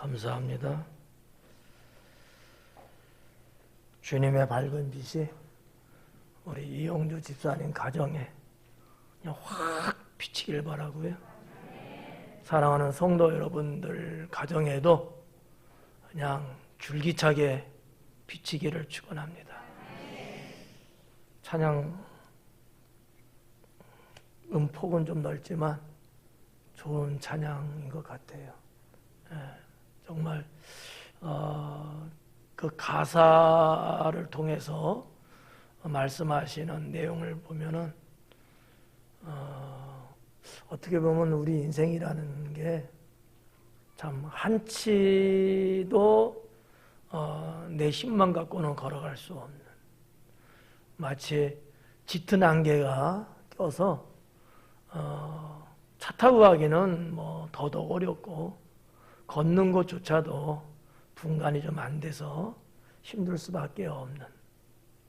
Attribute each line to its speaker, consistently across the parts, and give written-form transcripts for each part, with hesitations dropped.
Speaker 1: 감사합니다. 주님의 밝은 빛이 우리 이영주 집사님 가정에 그냥 확 비치길 바라고요. 사랑하는 성도 여러분들 가정에도 그냥 줄기차게 비치기를 축원합니다. 찬양 음폭은 좀 넓지만 좋은 찬양인 것 같아요. 정말 그 가사를 통해서 말씀하시는 내용을 보면은 어떻게 보면 우리 인생이라는 게 참 한치도 내 힘만 갖고는 걸어갈 수 없는, 마치 짙은 안개가 껴서 차 타고 가기는 뭐 더더욱 어렵고 걷는 것조차도 분간이 좀 안 돼서 힘들 수밖에 없는,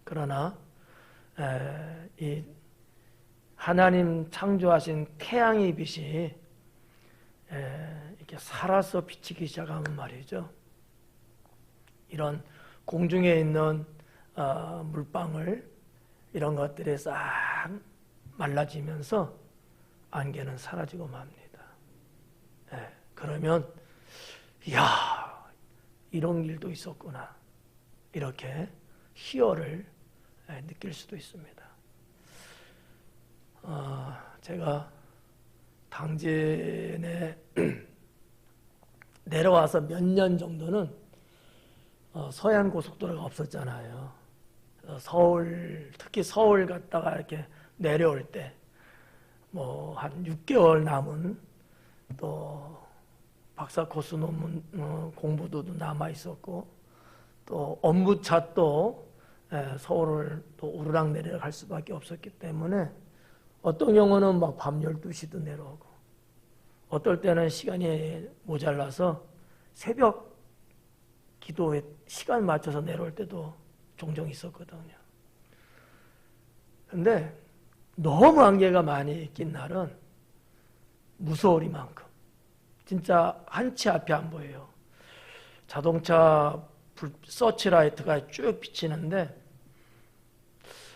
Speaker 1: 그러나 이 하나님 창조하신 태양의 빛이 이렇게 살아서 비치기 시작하면 말이죠, 이런 공중에 있는 물방울 이런 것들이 싹 말라지면서 안개는 사라지고 맙니다. 그러면 이야, 이런 일도 있었구나, 이렇게 희열을 느낄 수도 있습니다. 제가 당진에 내려와서 몇 년 정도는 서해안 고속도로가 없었잖아요. 특히 서울 갔다가 이렇게 내려올 때 뭐 한 6개월 남은 또 박사 코스 논문 공부도 남아 있었고, 또 업무차 또 서울을 또 오르락 내리락 할 수밖에 없었기 때문에 어떤 경우는 막 밤 12시도 내려오고, 어떨 때는 시간이 모자라서 새벽 기도에 시간 맞춰서 내려올 때도 종종 있었거든요. 근데 너무 안개가 많이 낀 날은 무서우리만큼 진짜 한치 앞이 안 보여요. 자동차 서치라이트가 쭉 비치는데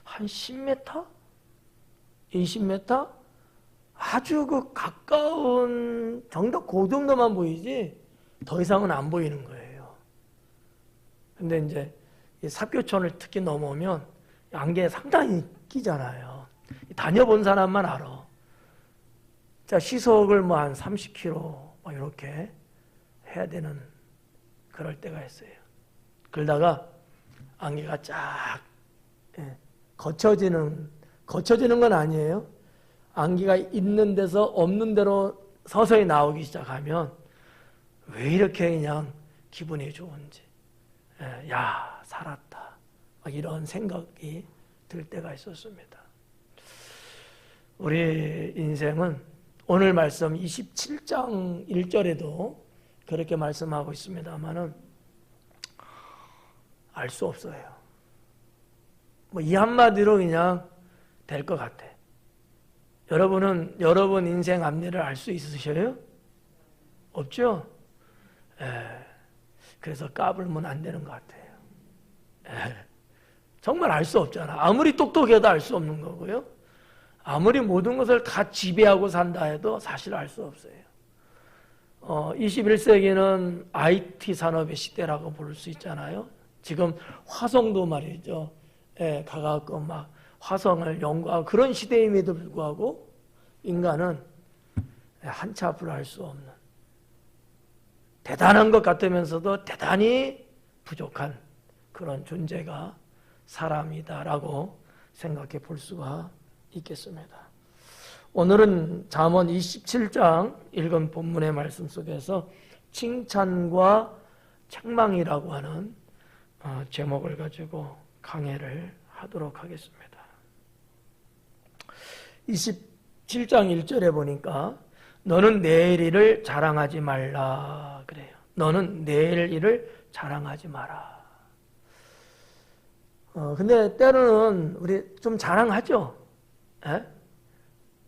Speaker 1: 한 10m? 20m? 아주 그 가까운 정도 그 정도만 보이지 더 이상은 안 보이는 거예요. 근데 이제 삽교촌을 특히 넘어오면 안개 상당히 끼잖아요. 다녀본 사람만 알아. 자, 시속을 뭐 한 30km 뭐 이렇게 해야 되는 그럴 때가 있어요. 그러다가 안개가 쫙 거쳐지는 건 아니에요. 안개가 있는 데서 없는 데로 서서히 나오기 시작하면 왜 이렇게 그냥 기분이 좋은지, 야, 살았다, 막 이런 생각이 들 때가 있었습니다. 우리 인생은 오늘 말씀 27장 1절에도 그렇게 말씀하고 있습니다만은 알 수 없어요. 뭐 이 한마디로 그냥 될 것 같아. 여러분은 여러분 인생 앞일을 알 수 있으셔요? 없죠? 그래서 까불면 안 되는 것 같아요. 정말 알 수 없잖아. 아무리 똑똑해도 알 수 없는 거고요. 아무리 모든 것을 다 지배하고 산다 해도 사실 알 수 없어요. 21세기는 IT 산업의 시대라고 부를 수 있잖아요. 지금 화성도 말이죠. 가갖고 막 화성을 연구하고 그런 시대임에도 불구하고 인간은 한치 앞을 알 수 없는, 대단한 것 같으면서도 대단히 부족한 그런 존재가 사람이다라고 생각해 볼 수가 있겠습니다. 오늘은 잠언 27장 읽은 본문의 말씀 속에서 칭찬과 책망이라고 하는 제목을 가지고 강해를 하도록 하겠습니다. 27장 1절에 보니까 너는 내일 일을 자랑하지 말라 그래요. 너는 내일 일을 자랑하지 마라. 근데 때로는 우리 좀 자랑하죠.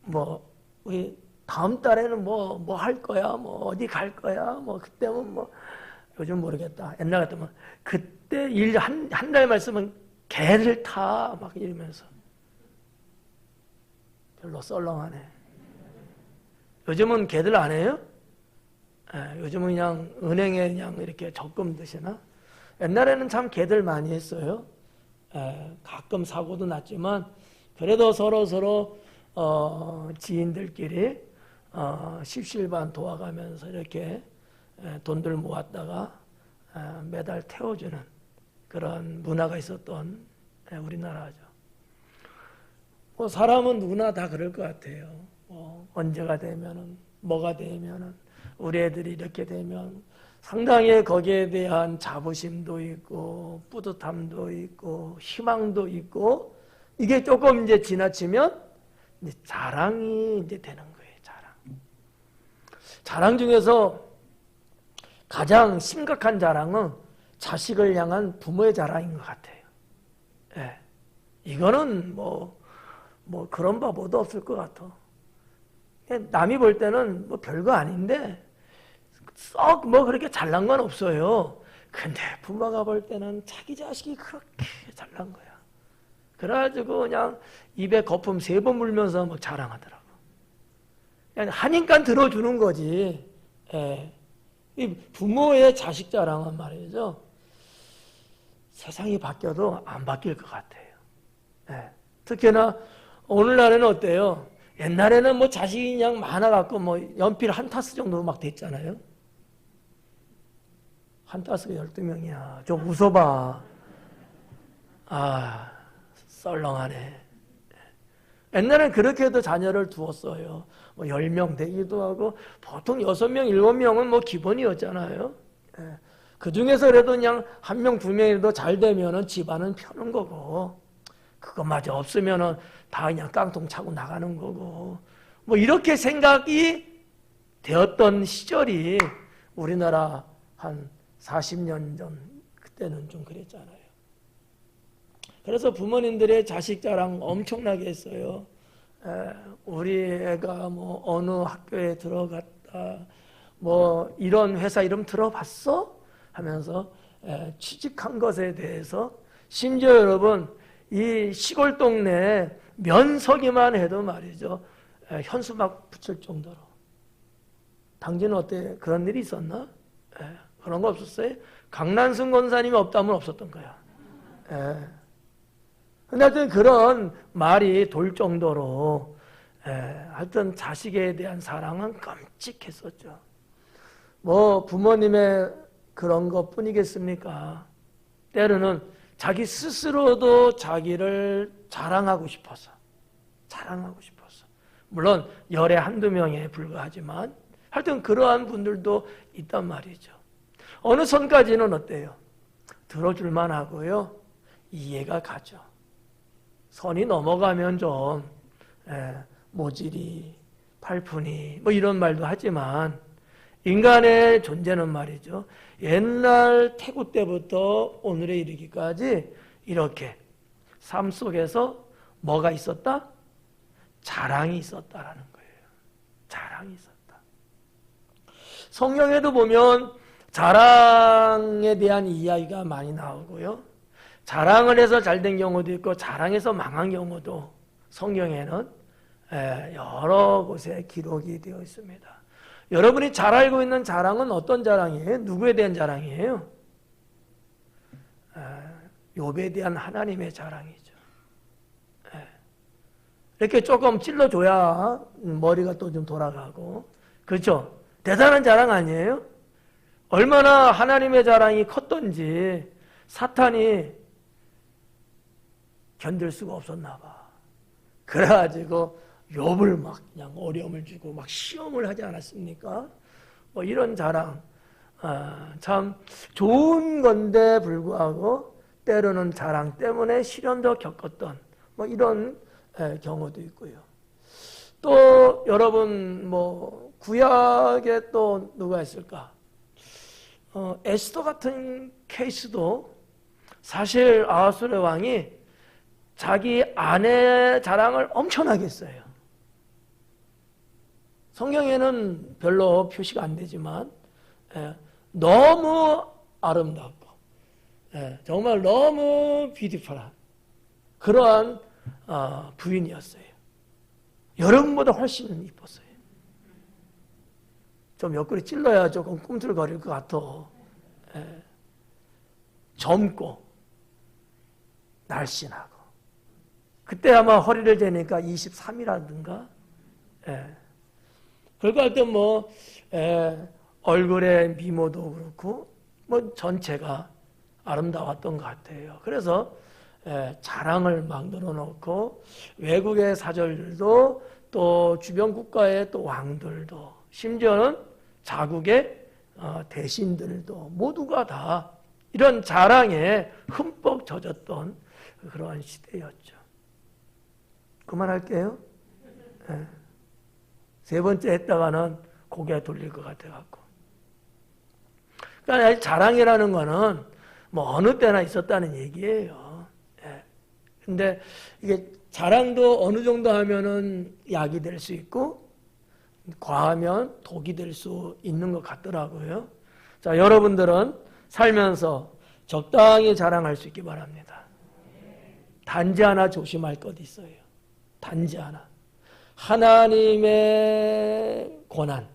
Speaker 1: 뭐 우리 다음 달에는 뭐 할 거야, 뭐 어디 갈 거야, 뭐 그때면 뭐 요즘 모르겠다. 옛날 같으면 그때 일 한 달만 있으면 개를 타 막 이러면서 별로 썰렁하네. 요즘은 개들 안 해요? 요즘은 그냥 은행에 그냥 이렇게 적금 드시나? 옛날에는 참 개들 많이 했어요. 가끔 사고도 났지만 그래도 서로 지인들끼리 십시일반 도와가면서 이렇게 돈들 모았다가 매달 태워주는 그런 문화가 있었던 우리나라죠. 뭐 사람은 누구나 다 그럴 것 같아요. 언제가 되면은 뭐가 되면은 우리 애들이 이렇게 되면 상당히 거기에 대한 자부심도 있고 뿌듯함도 있고 희망도 있고 이게 조금 이제 지나치면 이제 자랑이 이제 되는 거예요. 자랑 중에서 가장 심각한 자랑은 자식을 향한 부모의 자랑인 것 같아요. 예. 이거는 뭐 그런 바보도 없을 것 같아. 남이 볼 때는 뭐 별거 아닌데 썩 뭐 그렇게 잘난 건 없어요. 근데 부모가 볼 때는 자기 자식이 그렇게 잘난 거야. 그래가지고 그냥 입에 거품 3번 물면서 막 자랑하더라고. 그냥 하니까 들어주는 거지. 예. 이 부모의 자식 자랑은 말이죠. 세상이 바뀌어도 안 바뀔 것 같아요. 예. 특히나 오늘날에는 어때요? 옛날에는 뭐 자식이 그냥 많아갖고 뭐 연필 한 타스 정도 막 됐잖아요. 한 타스가 12명이야. 좀 웃어봐. 아, 썰렁하네. 옛날엔 그렇게 해도 자녀를 두었어요. 뭐 10명 되기도 하고, 보통 6명, 7명은 뭐 기본이었잖아요. 예. 그 중에서 그래도 그냥 1명, 2명이라도 잘 되면은 집안은 펴는 거고, 그것마저 없으면은 다 그냥 깡통 차고 나가는 거고, 뭐 이렇게 생각이 되었던 시절이 우리나라 한 40년 전, 그때는 좀 그랬잖아요. 그래서 부모님들의 자식 자랑 엄청나게 했어요. 우리 애가 뭐 어느 학교에 들어갔다, 뭐 이런 회사 이름 들어봤어? 하면서 취직한 것에 대해서 심지어 여러분 이 시골 동네에 면서기만 해도 말이죠. 현수막 붙일 정도로. 당신은 어때? 그런 일이 있었나? 그런 거 없었어요? 강난순 권사님이 없다면 없었던 거야. 근데 하여튼 그런 말이 돌 정도로 하여튼 자식에 대한 사랑은 끔찍했었죠. 뭐 부모님의 그런 것 뿐이겠습니까? 때로는 자기 스스로도 자기를 자랑하고 싶어서 물론 열에 한두 명에 불과하지만 하여튼 그러한 분들도 있단 말이죠. 어느 선까지는 어때요? 들어줄만 하고요. 이해가 가죠. 선이 넘어가면 좀 모질이, 팔푼이 뭐 이런 말도 하지만 인간의 존재는 말이죠. 옛날 태고 때부터 오늘에 이르기까지 이렇게 삶 속에서 뭐가 있었다? 자랑이 있었다라는 거예요. 자랑이 있었다. 성경에도 보면 자랑에 대한 이야기가 많이 나오고요. 자랑을 해서 잘된 경우도 있고 자랑해서 망한 경우도 성경에는 여러 곳에 기록이 되어 있습니다. 여러분이 잘 알고 있는 자랑은 어떤 자랑이에요? 누구에 대한 자랑이에요? 욥에 대한 하나님의 자랑이죠. 이렇게 조금 찔러줘야 머리가 또 좀 돌아가고, 그렇죠? 대단한 자랑 아니에요? 얼마나 하나님의 자랑이 컸던지 사탄이 견딜 수가 없었나 봐. 그래가지고 욥을 막 그냥 어려움을 주고 막 시험을 하지 않았습니까? 뭐 이런 자랑, 참 좋은 건데 불구하고 때로는 자랑 때문에 시련도 겪었던 뭐 이런 경우도 있고요. 또 여러분 뭐 구약에 또 누가 있을까? 에스더 같은 케이스도 사실 아하수르 왕이 자기 아내 자랑을 엄청나게 했어요. 성경에는 별로 표시가 안 되지만 너무 아름답고 정말 너무 뷰티풀한 그러한 부인이었어요. 여러분보다 훨씬 이뻤어요. 좀 옆구리 찔러야 조금 꿈틀거릴 것 같아. 젊고 날씬하고 그때 아마 허리를 재니까 23이라든가 그거 할 때 뭐 얼굴의 미모도 그렇고 뭐 전체가 아름다웠던 것 같아요. 그래서 자랑을 막 늘어놓고 외국의 사절들도 또 주변 국가의 또 왕들도 심지어는 자국의 대신들도 모두가 다 이런 자랑에 흠뻑 젖었던 그러한 시대였죠. 그만할게요. 세 번째 했다가는 고개 돌릴 것 같아갖고. 그러니까 자랑이라는 거는 뭐 어느 때나 있었다는 얘기예요. 근데 이게 자랑도 어느 정도 하면은 약이 될 수 있고 과하면 독이 될 수 있는 것 같더라고요. 자, 여러분들은 살면서 적당히 자랑할 수 있기 바랍니다. 단지 하나 조심할 것 있어요. 단지 하나. 하나님의 고난,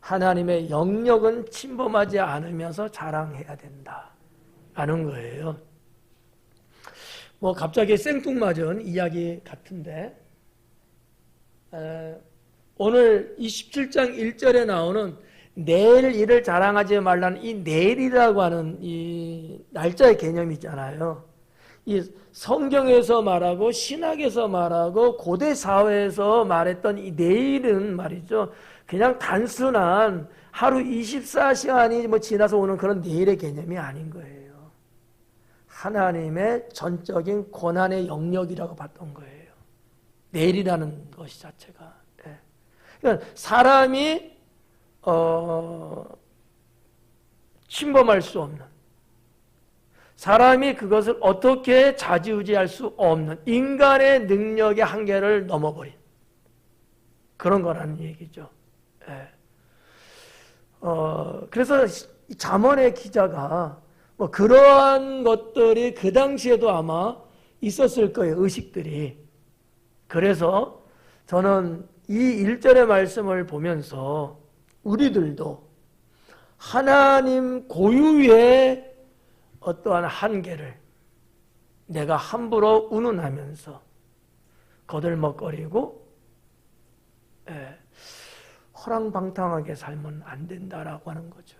Speaker 1: 하나님의 영역은 침범하지 않으면서 자랑해야 된다라는 거예요. 뭐 갑자기 생뚱맞은 이야기 같은데 오늘 27장 1절에 나오는 내일 일을 자랑하지 말라는 이 내일이라고 하는 이 날짜의 개념이 있잖아요. 이 성경에서 말하고 신학에서 말하고 고대 사회에서 말했던 이 내일은 말이죠. 그냥 단순한 하루 24시간이 뭐 지나서 오는 그런 내일의 개념이 아닌 거예요. 하나님의 전적인 고난의 영역이라고 봤던 거예요. 내일이라는 것이 자체가. 그러니까 사람이 침범할 수 없는, 사람이 그것을 어떻게 좌지우지할 수 없는 인간의 능력의 한계를 넘어버린 그런 거라는 얘기죠. 그래서 잠언의 기자가 뭐 그러한 것들이 그 당시에도 아마 있었을 거예요. 의식들이. 그래서 저는 이 1절의 말씀을 보면서 우리들도 하나님 고유의 어떠한 한계를 내가 함부로 운운하면서 거들먹거리고 허랑방탕하게 살면 안 된다라고 하는 거죠.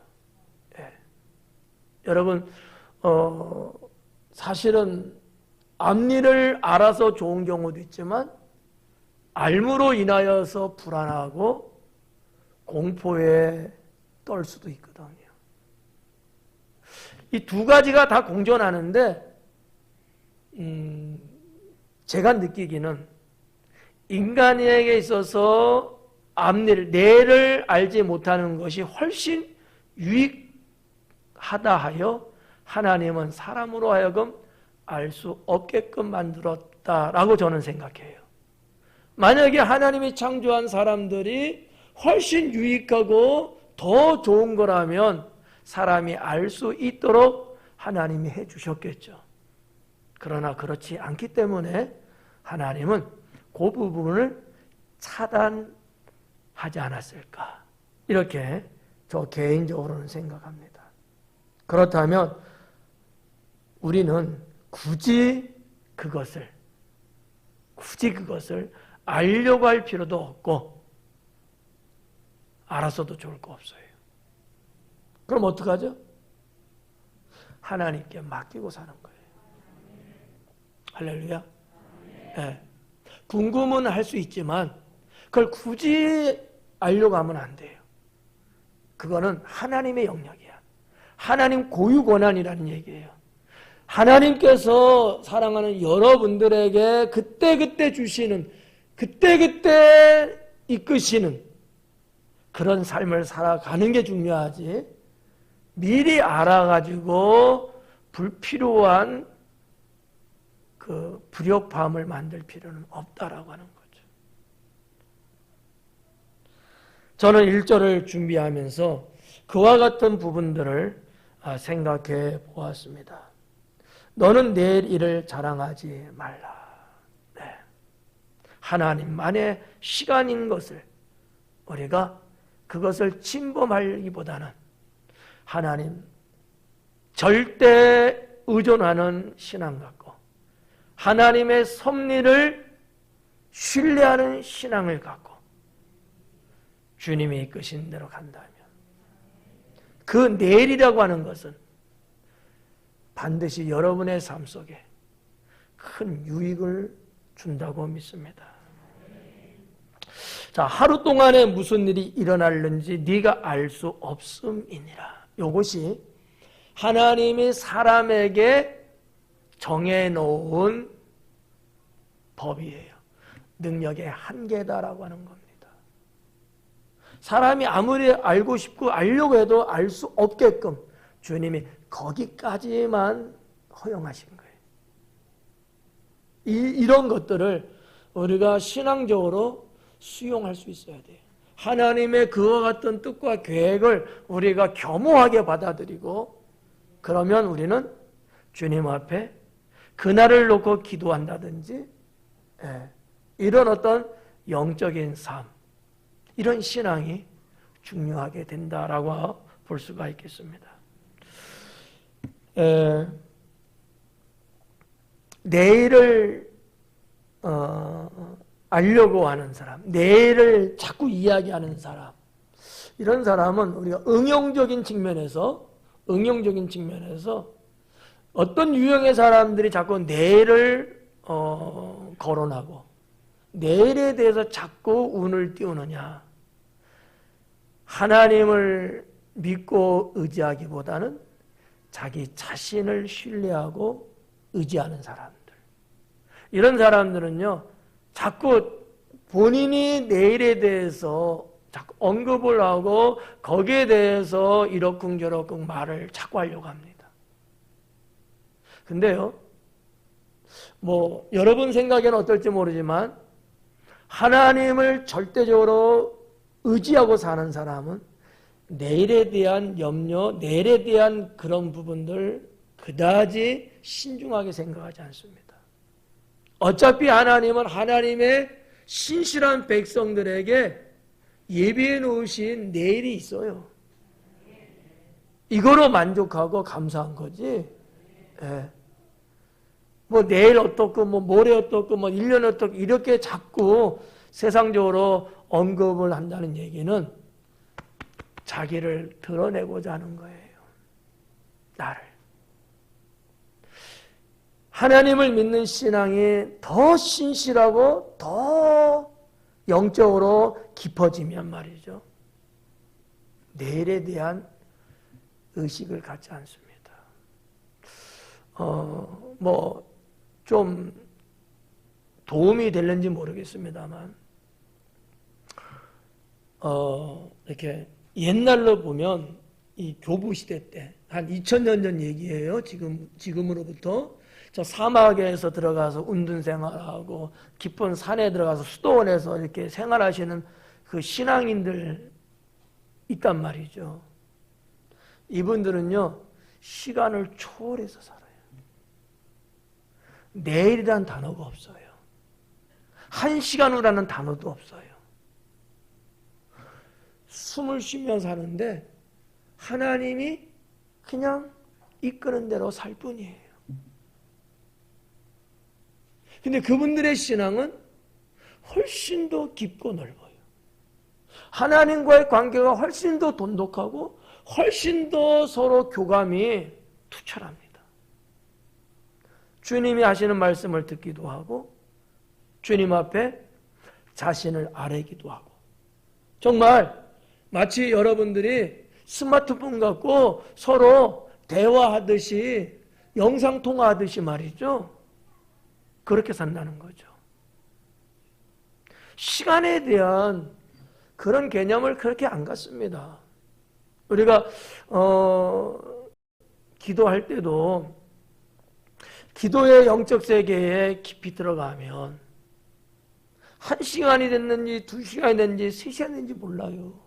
Speaker 1: 여러분 사실은 앞일을 알아서 좋은 경우도 있지만 알므로 인하여서 불안하고 공포에 떨 수도 있거든요. 이 두 가지가 다 공존하는데 제가 느끼기는 인간에게 있어서 앞일, 내를 알지 못하는 것이 훨씬 유익하다 하여 하나님은 사람으로 하여금 알 수 없게끔 만들었다라고 저는 생각해요. 만약에 하나님이 창조한 사람들이 훨씬 유익하고 더 좋은 거라면 사람이 알 수 있도록 하나님이 해주셨겠죠. 그러나 그렇지 않기 때문에 하나님은 그 부분을 차단하지 않았을까, 이렇게 저 개인적으로는 생각합니다. 그렇다면 우리는 굳이 그것을 알려고 할 필요도 없고 알아서도 좋을 거 없어요. 그럼 어떡하죠? 하나님께 맡기고 사는 거예요. 할렐루야. 네. 궁금은 할 수 있지만 그걸 굳이 알려고 하면 안 돼요. 그거는 하나님의 영역이야. 하나님 고유 권한이라는 얘기예요. 하나님께서 사랑하는 여러분들에게 그때그때 주시는, 그때그때 이끄시는 그런 삶을 살아가는 게 중요하지, 미리 알아가지고 불필요한 그 불협화음을 만들 필요는 없다라고 하는 거죠. 저는 1절을 준비하면서 그와 같은 부분들을 생각해 보았습니다. 너는 내일 일을 자랑하지 말라. 네. 하나님만의 시간인 것을 우리가 그것을 침범하기보다는 하나님 절대 의존하는 신앙 갖고 하나님의 섭리를 신뢰하는 신앙을 갖고 주님이 이끄신 대로 간다면 그 내일이라고 하는 것은 반드시 여러분의 삶 속에 큰 유익을 준다고 믿습니다. 자, 하루 동안에 무슨 일이 일어날는지 네가 알 수 없음이니라. 이것이 하나님이 사람에게 정해놓은 법이에요. 능력의 한계다라고 하는 겁니다. 사람이 아무리 알고 싶고 알려고 해도 알 수 없게끔 주님이 거기까지만 허용하신 거예요. 이런 것들을 우리가 신앙적으로 수용할 수 있어야 돼요. 하나님의 그와 같은 뜻과 계획을 우리가 겸허하게 받아들이고 그러면 우리는 주님 앞에 그날을 놓고 기도한다든지 이런 어떤 영적인 삶, 이런 신앙이 중요하게 된다라고 볼 수가 있겠습니다. 내일을 알려고 하는 사람, 내일을 자꾸 이야기하는 사람, 이런 사람은 우리가 응용적인 측면에서 어떤 유형의 사람들이 자꾸 내일을 거론하고 내일에 대해서 자꾸 운을 띄우느냐. 하나님을 믿고 의지하기보다는 자기 자신을 신뢰하고 의지하는 사람들. 이런 사람들은요, 자꾸 본인이 내일에 대해서 자꾸 언급을 하고 거기에 대해서 이러쿵저러쿵 말을 자꾸 하려고 합니다. 근데요, 여러분 생각에는 어떨지 모르지만 하나님을 절대적으로 의지하고 사는 사람은 내일에 대한 염려, 내일에 대한 그런 부분들 그다지 신중하게 생각하지 않습니다. 어차피 하나님은 하나님의 신실한 백성들에게 예비해 놓으신 내일이 있어요. 이거로 만족하고 감사한 거지. 내일 어떻고, 모레 어떻고, 1년 어떻고, 이렇게 자꾸 세상적으로 언급을 한다는 얘기는 자기를 드러내고자 하는 거예요. 나를. 하나님을 믿는 신앙이 더 신실하고 더 영적으로 깊어지면 말이죠. 내일에 대한 의식을 갖지 않습니다. 좀 도움이 될는지 모르겠습니다만, 이렇게 옛날로 보면 이 교부 시대 때, 한 2000년 전 얘기예요. 지금으로부터. 저 사막에서 들어가서 운둔 생활하고 깊은 산에 들어가서 수도원에서 이렇게 생활하시는 그 신앙인들 있단 말이죠. 이분들은요, 시간을 초월해서 살아요. 내일이라는 단어가 없어요. 한 시간 후라는 단어도 없어요. 숨을 쉬면서 사는데 하나님이 그냥 이끄는 대로 살 뿐이에요. 근데 그분들의 신앙은 훨씬 더 깊고 넓어요. 하나님과의 관계가 훨씬 더 돈독하고 훨씬 더 서로 교감이 투철합니다. 주님이 하시는 말씀을 듣기도 하고 주님 앞에 자신을 아뢰기도 하고, 정말 마치 여러분들이 스마트폰 갖고 서로 대화하듯이 영상통화하듯이 말이죠. 그렇게 산다는 거죠. 시간에 대한 그런 개념을 그렇게 안 갖습니다. 우리가 기도할 때도 기도의 영적 세계에 깊이 들어가면 1시간이 됐는지 2시간이 됐는지 3시간이 됐는지 몰라요.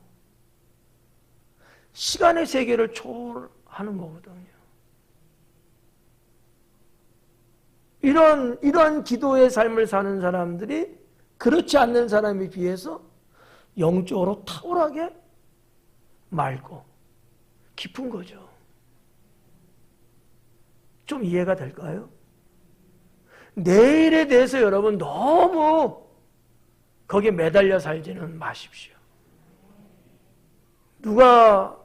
Speaker 1: 시간의 세계를 초월하는 거거든요. 이런 기도의 삶을 사는 사람들이 그렇지 않는 사람에 비해서 영적으로 탁월하게 맑고 깊은 거죠. 좀 이해가 될까요? 내일에 대해서 여러분 너무 거기에 매달려 살지는 마십시오. 누가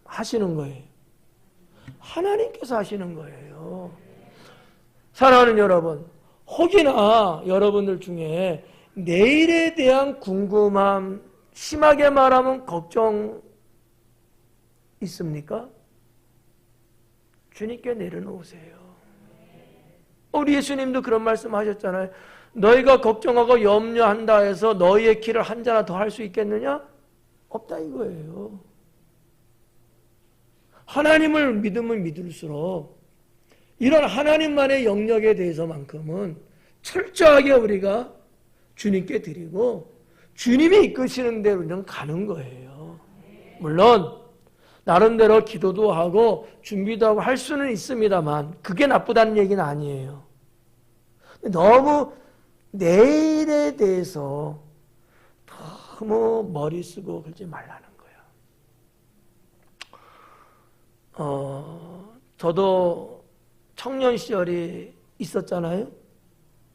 Speaker 1: 하시는 거예요? 하나님께서 하시는 거예요. 사랑하는 여러분, 혹이나 여러분들 중에 내일에 대한 궁금함, 심하게 말하면 걱정 있습니까? 주님께 내려놓으세요. 우리 예수님도 그런 말씀 하셨잖아요. 너희가 걱정하고 염려한다 해서 너희의 길을 한 자나 더 할 수 있겠느냐? 없다 이거예요. 하나님을 믿으면 믿을수록 이런 하나님만의 영역에 대해서만큼은 철저하게 우리가 주님께 드리고 주님이 이끄시는 대로 그냥 가는 거예요. 물론 나름대로 기도도 하고 준비도 하고 할 수는 있습니다만 그게 나쁘다는 얘기는 아니에요. 너무 내일에 대해서 너무 머리 쓰고 그러지 말라는 거예요. 저도 청년 시절이 있었잖아요.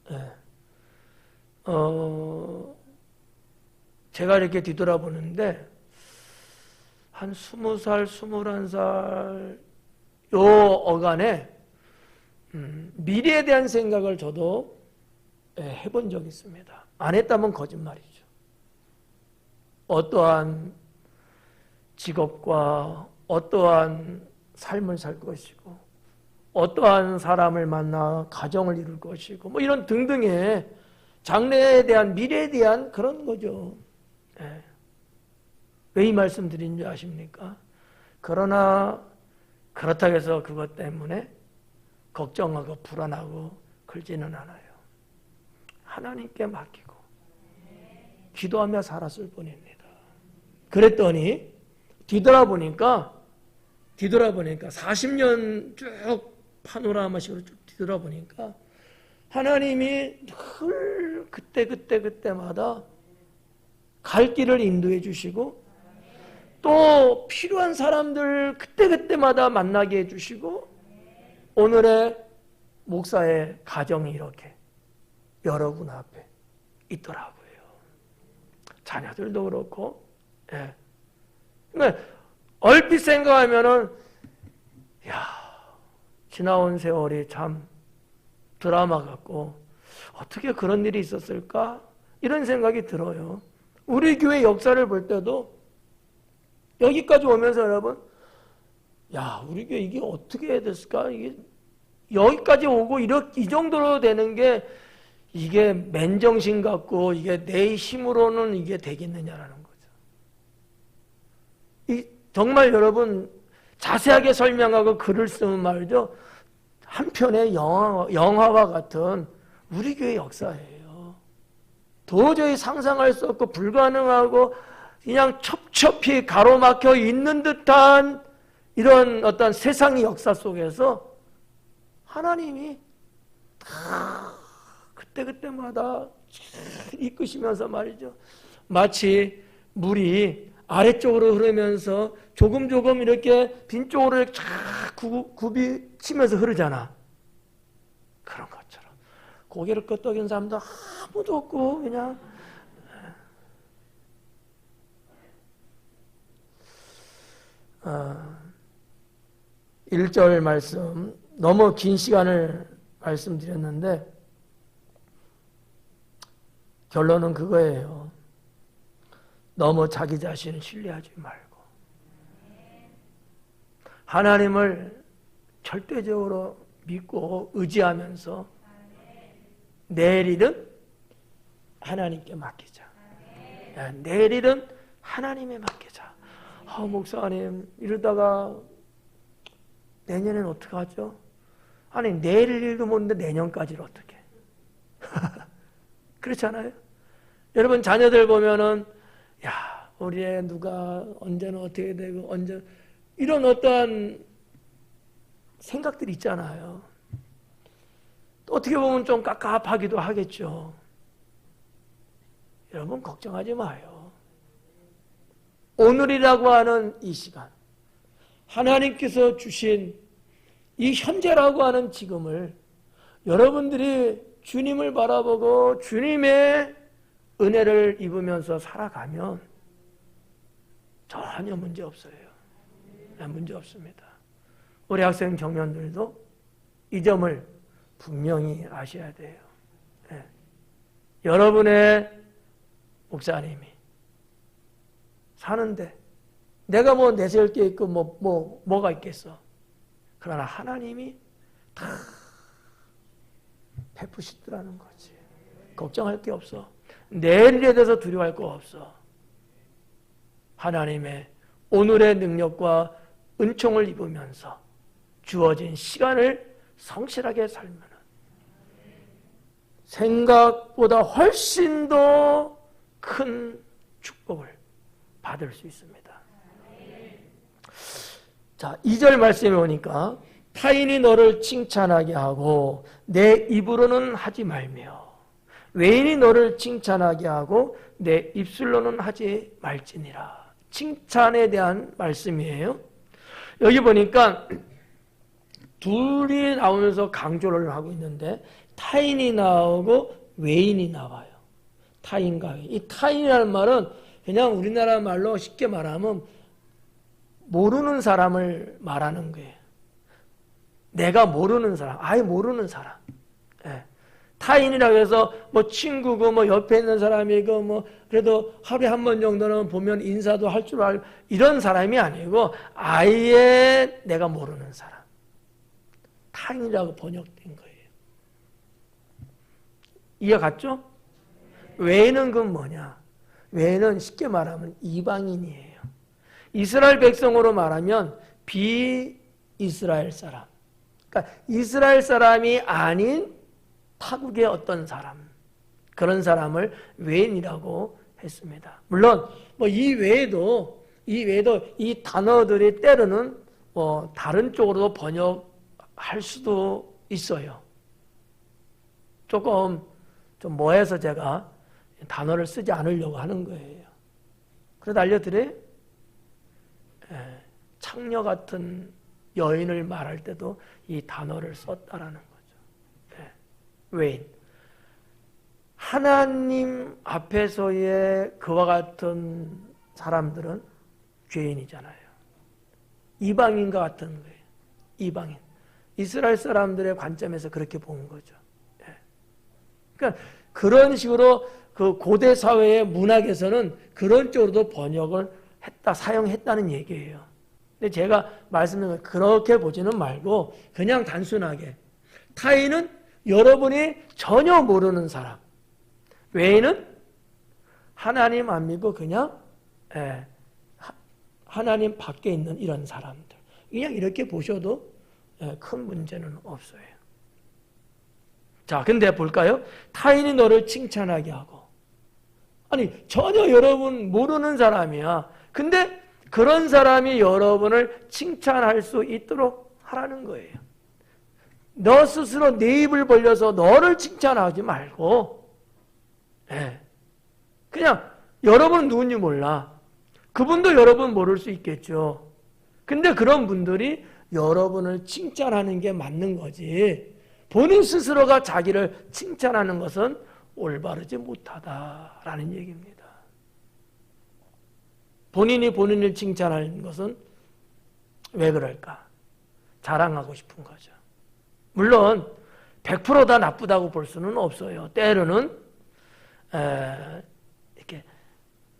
Speaker 1: 네. 제가 이렇게 뒤돌아보는데 한 20살, 21살 요 어간에 미래에 대한 생각을 저도 해본 적이 있습니다. 안 했다면 거짓말이죠. 어떠한 직업과 어떠한 삶을 살 것이고 어떠한 사람을 만나 가정을 이룰 것이고 뭐 이런 등등의 장래에 대한 미래에 대한 그런 거죠. 왜 이 말씀 드린 줄 아십니까? 그러나 그렇다고 해서 그것 때문에 걱정하고 불안하고 그러지는 않아요. 하나님께 맡기고 기도하며 살았을 뿐입니다. 그랬더니 뒤돌아보니까 40년 쭉 파노라마식으로 쭉 뒤돌아보니까 하나님이 늘 그때마다 갈 길을 인도해 주시고 또 필요한 사람들 그때마다 만나게 해주시고 오늘의 목사의 가정이 이렇게 여러분 앞에 있더라고요. 자녀들도 그렇고. 예. 그러니까 얼핏 생각하면은 지나온 세월이 참 드라마 같고 어떻게 그런 일이 있었을까? 이런 생각이 들어요. 우리 교회 역사를 볼 때도 여기까지 오면서 여러분, 우리 교회 이게 어떻게 해야 됐을까? 이게 여기까지 오고 이 정도로 되는 게 이게 맨정신 같고 이게 내 힘으로는 이게 되겠느냐라는 거죠. 정말 여러분 자세하게 설명하고 글을 쓰면 말이죠. 한 편의 영화와 같은 우리 교회 역사예요. 도저히 상상할 수 없고 불가능하고 그냥 첩첩이 가로막혀 있는 듯한 이런 어떤 세상의 역사 속에서 하나님이 다 그때마다 이끄시면서 말이죠. 마치 물이 아래쪽으로 흐르면서 조금 이렇게 빈 쪽으로 굽이 치면서 흐르잖아. 그런 것처럼 고개를 끄덕이는 사람도 아무도 없고 그냥 1절 말씀 너무 긴 시간을 말씀드렸는데 결론은 그거예요. 너무 자기 자신을 신뢰하지 말고 하나님을 절대적으로 믿고 의지하면서 내일 일은 하나님께 맡기자. 내일 일은 하나님에 맡기자. 목사님 이러다가 내년엔 어떻게 하죠? 아니 내일 일도 모르는데 내년까지는 어떻게 그렇잖아요. 여러분 자녀들 보면은 야, 우리 애 누가 언제는 어떻게 되고 언제 이런 어떠한 생각들이 있잖아요. 어떻게 보면 좀 깝깝하기도 하겠죠. 여러분 걱정하지 마요. 오늘이라고 하는 이 시간, 하나님께서 주신 이 현재라고 하는 지금을 여러분들이 주님을 바라보고 주님의 은혜를 입으면서 살아가면 전혀 문제 없어요. 문제 없습니다. 우리 학생 청년들도 이 점을 분명히 아셔야 돼요. 네. 여러분의 목사님이 사는데 내가 뭐 내세울 게 있고 뭐가 있겠어. 그러나 하나님이 다 베푸시더라는 거지. 걱정할 게 없어. 내일에 대해서 두려워할 거 없어. 하나님의 오늘의 능력과 은총을 입으면서 주어진 시간을 성실하게 살면 생각보다 훨씬 더 큰 축복을 받을 수 있습니다. 자, 2절 말씀에 오니까 타인이 너를 칭찬하게 하고 내 입으로는 하지 말며 외인이 너를 칭찬하게 하고 내 입술로는 하지 말지니라. 칭찬에 대한 말씀이에요. 여기 보니까 둘이 나오면서 강조를 하고 있는데 타인이 나오고 외인이 나와요. 타인과 외인. 이 타인이라는 말은 그냥 우리나라 말로 쉽게 말하면 모르는 사람을 말하는 거예요. 내가 모르는 사람, 아예 모르는 사람. 예. 타인이라고 해서 뭐 친구고 뭐 옆에 있는 사람이고 뭐 그래도 하루에 한 번 정도는 보면 인사도 할 줄 알고 이런 사람이 아니고 아예 내가 모르는 사람. 타인이라고 번역된 거예요. 이해 갔죠? 외에는 그건 뭐냐? 외에는 쉽게 말하면 이방인이에요. 이스라엘 백성으로 말하면 비이스라엘 사람. 그러니까 이스라엘 사람이 아닌 타국의 어떤 사람, 그런 사람을 외인이라고 했습니다. 물론 뭐 이 외에도 이 단어들이 때로는 뭐 다른 쪽으로 번역할 수도 있어요. 조금 좀 뭐해서 제가 단어를 쓰지 않으려고 하는 거예요. 그래도 알려드려요? 창녀 같은 여인을 말할 때도 이 단어를 썼다라는 거죠. 외인. 하나님 앞에서의 그와 같은 사람들은 죄인이잖아요. 이방인과 같은 거예요. 이방인. 이스라엘 사람들의 관점에서 그렇게 본 거죠. 그러니까 그런 식으로 그 고대 사회의 문학에서는 그런 쪽으로도 번역을 했다, 사용했다는 얘기예요. 근데 제가 말씀드린 건 그렇게 보지는 말고 그냥 단순하게 타인은 여러분이 전혀 모르는 사람, 외에는 하나님 안 믿고 그냥 하나님 밖에 있는 이런 사람들, 그냥 이렇게 보셔도 큰 문제는 없어요. 자, 근데 볼까요? 타인이 너를 칭찬하게 하고, 아니 전혀 여러분 모르는 사람이야. 근데 그런 사람이 여러분을 칭찬할 수 있도록 하라는 거예요. 너 스스로 네 입을 벌려서 너를 칭찬하지 말고, 그냥 여러분은 누군지 몰라. 그분도 여러분 모를 수 있겠죠. 근데 그런 분들이 여러분을 칭찬하는 게 맞는 거지, 본인 스스로가 자기를 칭찬하는 것은 올바르지 못하다라는 얘기입니다. 본인이 본인을 칭찬하는 것은 왜 그럴까? 자랑하고 싶은 거죠. 물론 100% 다 나쁘다고 볼 수는 없어요. 때로는 이렇게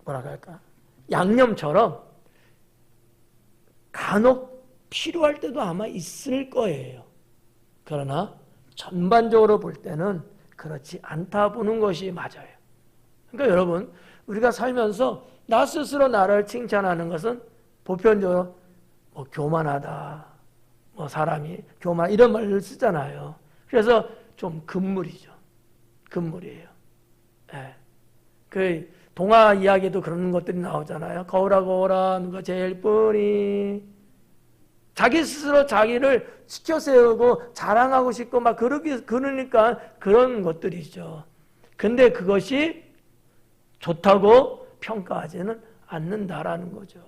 Speaker 1: 뭐랄까 할까? 양념처럼 간혹 필요할 때도 아마 있을 거예요. 그러나 전반적으로 볼 때는 그렇지 않다 보는 것이 맞아요. 그러니까 여러분, 우리가 살면서 나 스스로 나를 칭찬하는 것은 보편적으로 뭐 교만하다, 뭐 사람이 교만 이런 말을 쓰잖아요. 그래서 좀 금물이죠. 금물이에요. 그 동화 이야기도 그런 것들이 나오잖아요. 거울아 거울아 누가 제일 뻔히. 자기 스스로 자기를 치켜 세우고 자랑하고 싶고 막 그러니까 그런 것들이죠. 근데 그것이 좋다고 평가하지는 않는다라는 거죠.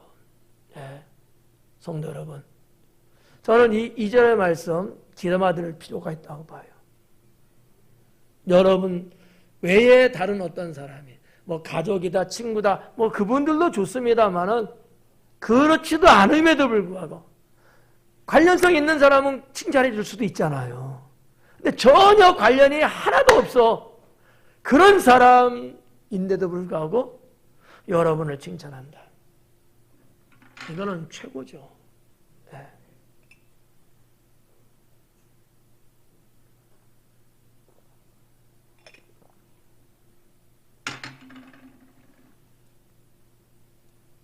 Speaker 1: 예. 성도 여러분, 저는 이 2절의 말씀 귀담아 들을 필요가 있다고 봐요. 여러분 외에 다른 어떤 사람이 뭐 가족이다 친구다 뭐 그분들도 좋습니다만은 그렇지도 않음에도 불구하고 관련성 있는 사람은 칭찬해 줄 수도 있잖아요. 근데 전혀 관련이 하나도 없어. 그런 사람인데도 불구하고 여러분을 칭찬한다. 이거는 최고죠. 네.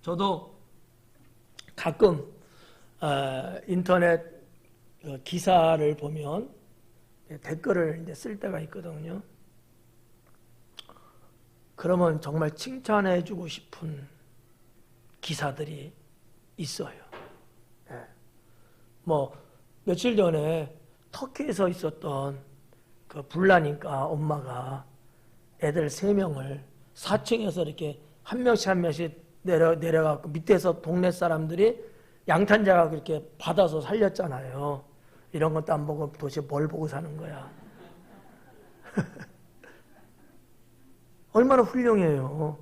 Speaker 1: 저도 가끔 인터넷 기사를 보면 댓글을 이제 쓸 때가 있거든요. 그러면 정말 칭찬해주고 싶은 기사들이 있어요. 예. 뭐 며칠 전에 터키에서 있었던 그 불나니까 엄마가 애들 3명을 4층에서 이렇게 한 명씩 내려가고 밑에서 동네 사람들이 양탄자가 그렇게 받아서 살렸잖아요. 이런 것도 안 보고 도대체 뭘 보고 사는 거야. 얼마나 훌륭해요.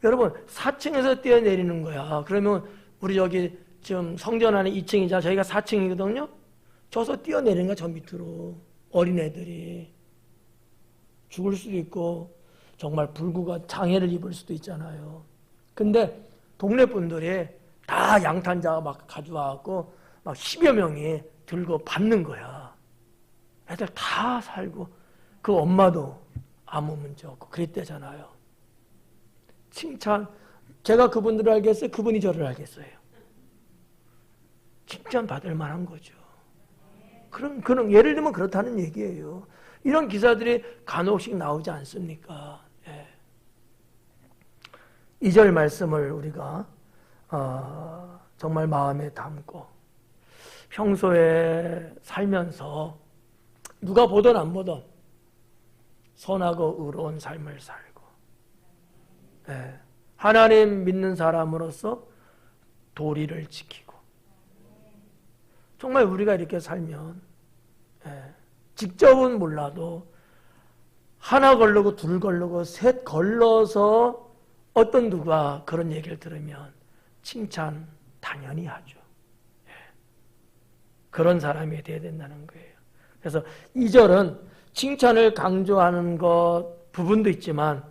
Speaker 1: 여러분 4층에서 뛰어내리는 거야. 그러면 우리 여기 지금 성전 안에 2층이자 저희가 4층이거든요. 저서 뛰어내리는 거야. 저 밑으로. 어린애들이 죽을 수도 있고 정말 불구가 장애를 입을 수도 있잖아요. 근데 동네 분들이 다 양탄자 막 가져와갖고 막 10여 명이 들고 받는 거야. 애들 다 살고 그 엄마도 아무 문제 없고 그랬대잖아요. 칭찬, 제가 그분들을 알겠어요? 그분이 저를 알겠어요? 칭찬 받을 만한 거죠. 그런 예를 들면 그렇다는 얘기예요. 이런 기사들이 간혹씩 나오지 않습니까? 예. 2절 말씀을 우리가 정말 마음에 담고 평소에 살면서 누가 보든 안 보든 선하고 의로운 삶을 살고 예. 하나님 믿는 사람으로서 도리를 지키고 정말 우리가 이렇게 살면 예. 직접은 몰라도 하나 걸르고 둘 걸르고 셋 걸러서 어떤 누가 그런 얘기를 들으면 칭찬 당연히 하죠. 예. 그런 사람이 되어야 된다는 거예요. 그래서 2절은 칭찬을 강조하는 것 부분도 있지만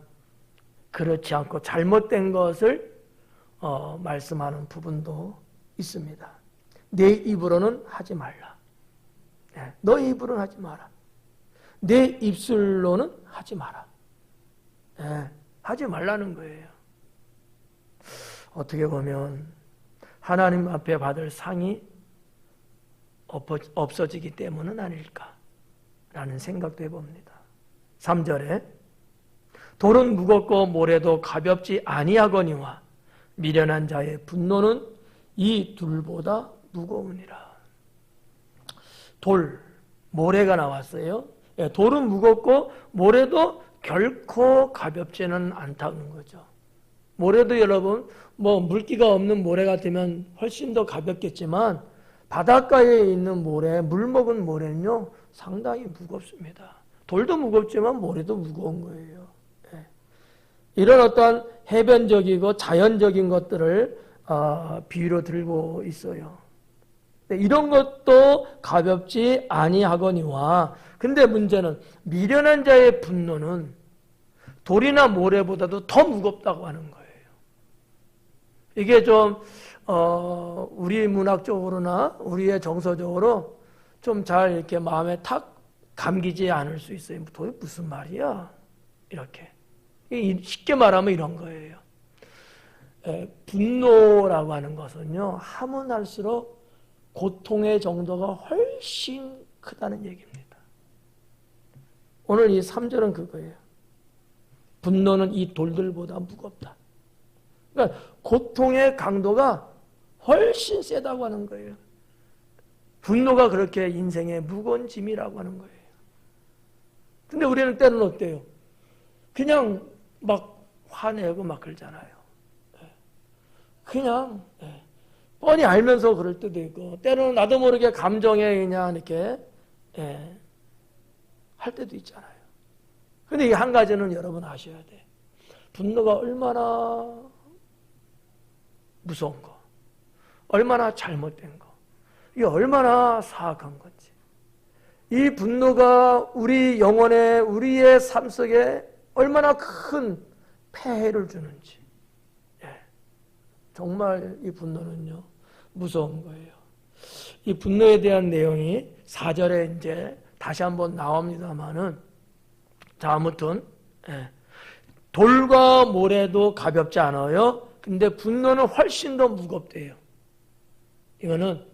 Speaker 1: 그렇지 않고 잘못된 것을 말씀하는 부분도 있습니다. 내 입으로는 하지 말라. 네, 너의 입으로는 하지 마라. 내 입술로는 하지 마라. 네, 하지 말라는 거예요. 어떻게 보면 하나님 앞에 받을 상이 없어지기 때문은 아닐까라는 생각도 해봅니다. 3절에 돌은 무겁고 모래도 가볍지 아니하거니와 미련한 자의 분노는 이 둘보다 무거우니라. 돌, 모래가 나왔어요. 돌은 무겁고 모래도 결코 가볍지는 않다는 거죠. 모래도 여러분 뭐 물기가 없는 모래 같으면 훨씬 더 가볍겠지만 바닷가에 있는 모래, 물 먹은 모래는요 상당히 무겁습니다. 돌도 무겁지만 모래도 무거운 거예요. 이런 어떤 해변적이고 자연적인 것들을 비유로 들고 있어요. 이런 것도 가볍지 아니하거니와 근데 문제는 미련한 자의 분노는 돌이나 모래보다도 더 무겁다고 하는 거예요. 이게 좀 우리 문학적으로나 우리의 정서적으로 좀 잘 이렇게 마음에 탁 감기지 않을 수 있어요. 도대체 무슨 말이야? 이렇게 쉽게 말하면 이런 거예요. 분노라고 하는 것은요 하면 할수록 고통의 정도가 훨씬 크다는 얘기입니다. 오늘 이 3절은 그거예요. 분노는 이 돌들보다 무겁다. 그러니까 고통의 강도가 훨씬 세다고 하는 거예요. 분노가 그렇게 인생의 무거운 짐이라고 하는 거예요. 근데 우리는 때는 어때요? 그냥 막 화내고 막 그러잖아요. 그냥 뻔히 알면서 그럴 때도 있고, 때로는 나도 모르게 감정에 그냥 이렇게 할 때도 있잖아요. 근데 이 한 가지는 여러분 아셔야 돼. 분노가 얼마나 무서운 거, 얼마나 잘못된 거, 이게 얼마나 사악한 건지, 이 분노가 우리 영혼에, 우리의 삶 속에 얼마나 큰 폐해를 주는지, 정말 이 분노는요 무서운 거예요. 이 분노에 대한 내용이 4절에 이제 다시 한번 나옵니다만은, 자, 아무튼 돌과 모래도 가볍지 않아요. 근데 분노는 훨씬 더 무겁대요. 이거는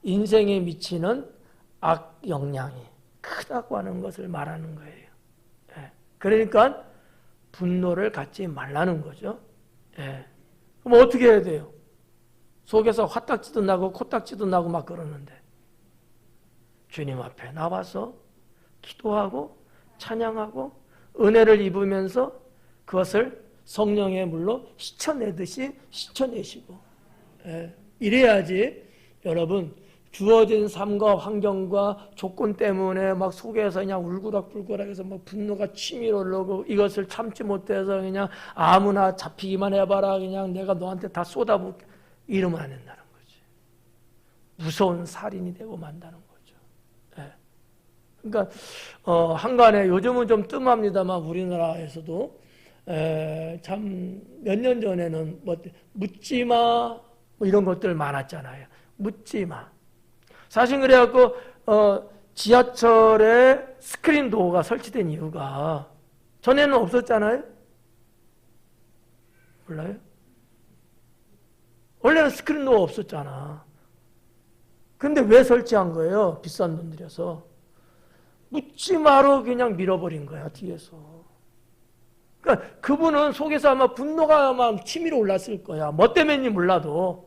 Speaker 1: 인생에 미치는 악 영향이 크다고 하는 것을 말하는 거예요. 그러니까 분노를 갖지 말라는 거죠. 그럼 어떻게 해야 돼요? 속에서 화딱지도 나고 코딱지도 나고 막 그러는데 주님 앞에 나와서 기도하고 찬양하고 은혜를 입으면서 그것을 성령의 물로 씻어내듯이 씻어내시고, 이래야지 여러분 주어진 삶과 환경과 조건 때문에 막 속에서 그냥 울그락불그락해서 막 분노가 치밀어 오르고 이것을 참지 못해서 그냥 아무나 잡히기만 해봐라, 그냥 내가 너한테 다 쏟아붓게, 이러면 안 된다는 거지. 무서운 살인이 되고 만다는 거죠. 그러니까 한간에 요즘은 좀 뜸합니다만 우리나라에서도 참 몇 년 전에는 뭐 묻지마 뭐 이런 것들 많았잖아요. 묻지마. 사실 그래갖고 지하철에 스크린 도어가 설치된 이유가 전에는 없었잖아요. 몰라요? 원래는 스크린 도어 없었잖아. 근데 왜 설치한 거예요? 비싼 돈 들여서. 묻지마로 그냥 밀어버린 거야, 뒤에서. 그러니까 그분은 속에서 아마 분노가 아마 치밀어 올랐을 거야. 뭐 때문인지 몰라도.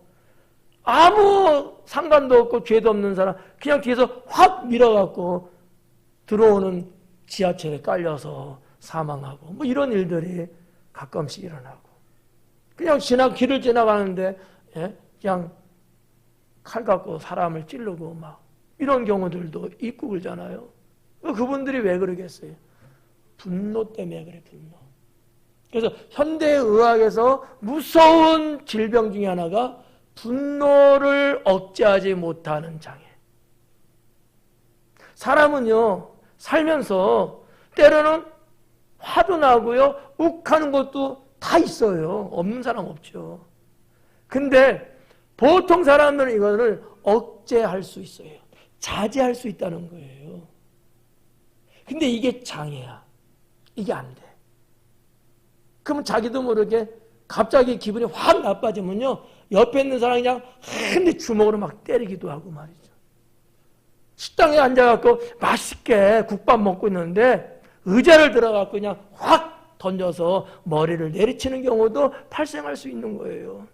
Speaker 1: 아무 상관도 없고 죄도 없는 사람 그냥 뒤에서 확 밀어갖고 들어오는 지하철에 깔려서 사망하고 뭐 이런 일들이 가끔씩 일어나고, 그냥 길을 지나가는데 그냥 칼 갖고 사람을 찌르고 막 이런 경우들도 있고 그러잖아요. 그분들이 왜 그러겠어요? 분노 때문에 그래, 분노. 그래서 현대의학에서 무서운 질병 중에 하나가 분노를 억제하지 못하는 장애. 사람은요, 살면서 때로는 화도 나고요, 욱하는 것도 다 있어요. 없는 사람 없죠. 근데 보통 사람들은 이거를 억제할 수 있어요. 자제할 수 있다는 거예요. 근데 이게 장애야. 이게 안 돼. 그러면 자기도 모르게 갑자기 기분이 확 나빠지면요, 옆에 있는 사람이 그냥 한 대 주먹으로 막 때리기도 하고 말이죠. 식당에 앉아갖고 맛있게 국밥 먹고 있는데 의자를 들어갖고 그냥 확 던져서 머리를 내리치는 경우도 발생할 수 있는 거예요.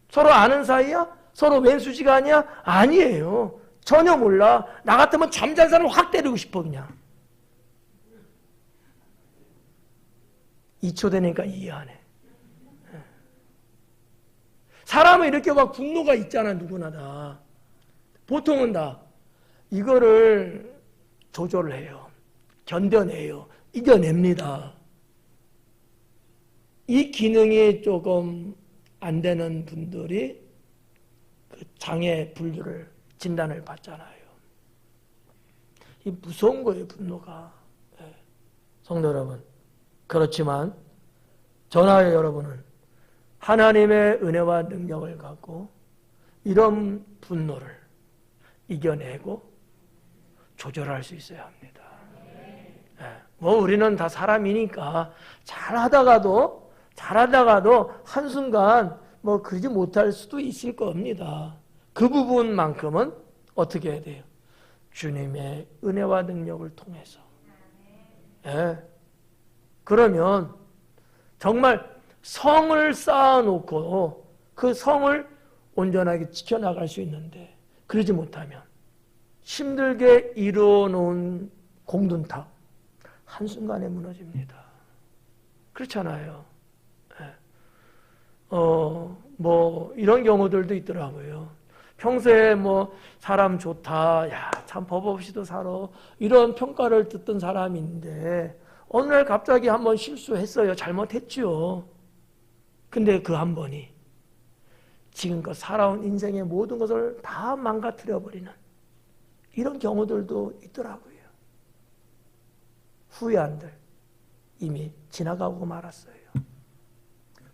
Speaker 1: 서로 아는 사이야? 서로 왼수지간이야? 아니에요. 전혀 몰라. 나 같으면 잠잔 사람을 확 때리고 싶어 그냥. 2초 되니까 이해하네. 사람은 이렇게 막 분노가 있잖아, 누구나 다. 보통은 다 이거를 조절을 해요. 견뎌내요. 이겨냅니다. 이 기능이 조금 안 되는 분들이 그 장애 분류를, 진단을 받잖아요. 이 무서운 거예요, 분노가. 성도 여러분. 그렇지만 저나 여러분은 하나님의 은혜와 능력을 갖고 이런 분노를 이겨내고 조절할 수 있어야 합니다. 뭐 우리는 다 사람이니까 잘하다가도 한순간 뭐 그러지 못할 수도 있을 겁니다. 그 부분만큼은 어떻게 해야 돼요? 주님의 은혜와 능력을 통해서. 그러면 정말 성을 쌓아놓고 그 성을 온전하게 지켜나갈 수 있는데 그러지 못하면 힘들게 이루어놓은 공든탑 한순간에 무너집니다. 그렇잖아요. 뭐 이런 경우들도 있더라고요. 평소에 뭐 사람 좋다, 야, 참 법 없이도 살아, 이런 평가를 듣던 사람인데 어느 날 갑자기 한번 실수했어요. 잘못했죠. 근데 그 한 번이 지금껏 살아온 인생의 모든 것을 다 망가뜨려 버리는 이런 경우들도 있더라고요. 후회한들 이미 지나가고 말았어요.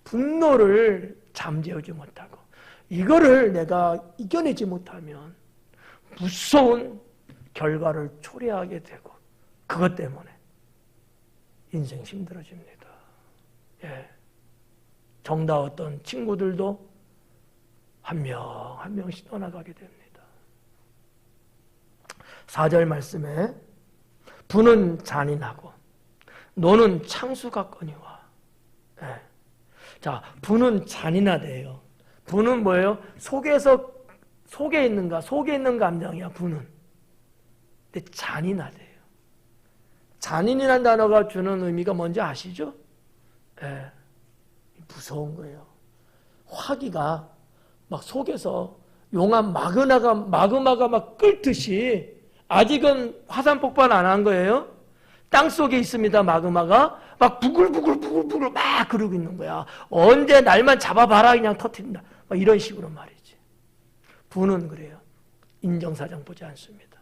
Speaker 1: 분노를 잠재우지 못하고 이거를 내가 이겨내지 못하면 무서운 결과를 초래하게 되고 그것 때문에 인생 힘들어집니다. 예. 정다웠던 친구들도 한 명 한 명씩 떠나가게 됩니다. 4절 말씀에 부는 잔인하고 노는 창수 같거니와. 예. 자, 부는 잔인하대요. 부는 뭐예요? 속에 있는 감정이야, 부는. 근데 잔인하대요. 잔인이라는 단어가 주는 의미가 뭔지 아시죠? 예. 무서운 거예요. 화기가 막 속에서 용암 마그마가 막 끓듯이 아직은 화산 폭발 안 한 거예요. 땅 속에 있습니다. 마그마가 막 부글부글 막 그러고 있는 거야. 언제 날만 잡아봐라 그냥 터뜨린다. 막 이런 식으로 말이지. 부는 그래요. 인정사정 보지 않습니다.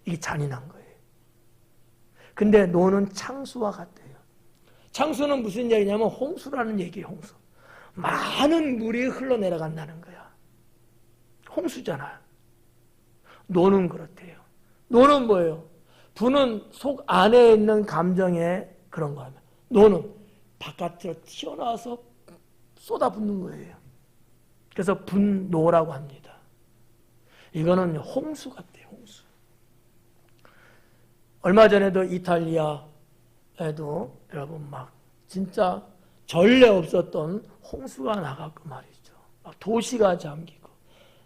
Speaker 1: 이게 잔인한 거예요. 근데 노는 창수와 같대요. 창수는 무슨 얘기냐면 홍수라는 얘기예요. 홍수. 많은 물이 흘러내려간다는 거야. 홍수잖아요. 노는 그렇대요. 노는 뭐예요? 부는 속 안에 있는 감정에 그런 거예요. 노는 바깥으로 튀어나와서 쏟아붓는 거예요. 그래서 분노라고 합니다. 이거는 홍수 같아요. 홍수. 얼마 전에도 이탈리아에도 여러분 막 진짜 전례 없었던 홍수가 나갔고 말이죠. 막 도시가 잠기고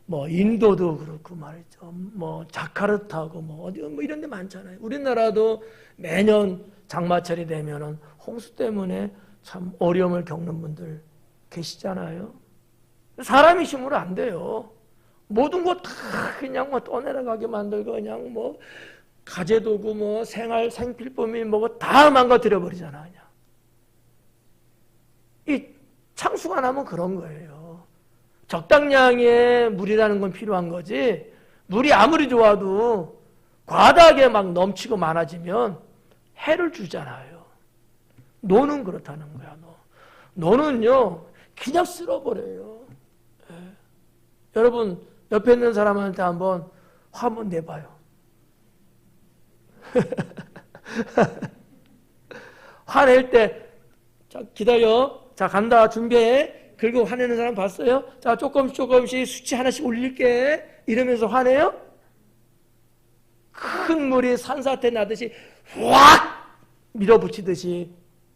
Speaker 1: 뭐 인도도 그렇고 말이죠. 뭐 자카르타고 뭐 어디 뭐 이런 데 많잖아요. 우리나라도 매년 장마철이 되면은 홍수 때문에 참 어려움을 겪는 분들 계시잖아요. 사람이 힘으로 안 돼요. 모든 거 다 그냥 뭐 떠내려가게 만들고 그냥 뭐 가재도구 뭐 생필품이 뭐고 다 망가뜨려 버리잖아 그냥. 이 창수가 나면 그런 거예요. 적당량의 물이라는 건 필요한 거지. 물이 아무리 좋아도 과다하게 막 넘치고 많아지면 해를 주잖아요. 노는 그렇다는 거야. 노는요 그냥 쓸어버려요. 예. 여러분 옆에 있는 사람한테 한번 화 한번 내봐요. 화낼 때 자, 기다려. 자, 간다. 준비해. 그리고 화내는 사람 봤어요? 자, 조금씩 수치 하나씩 올릴게. 이러면서 화내요? 큰 물이 산사태 나듯이 확 밀어붙이듯이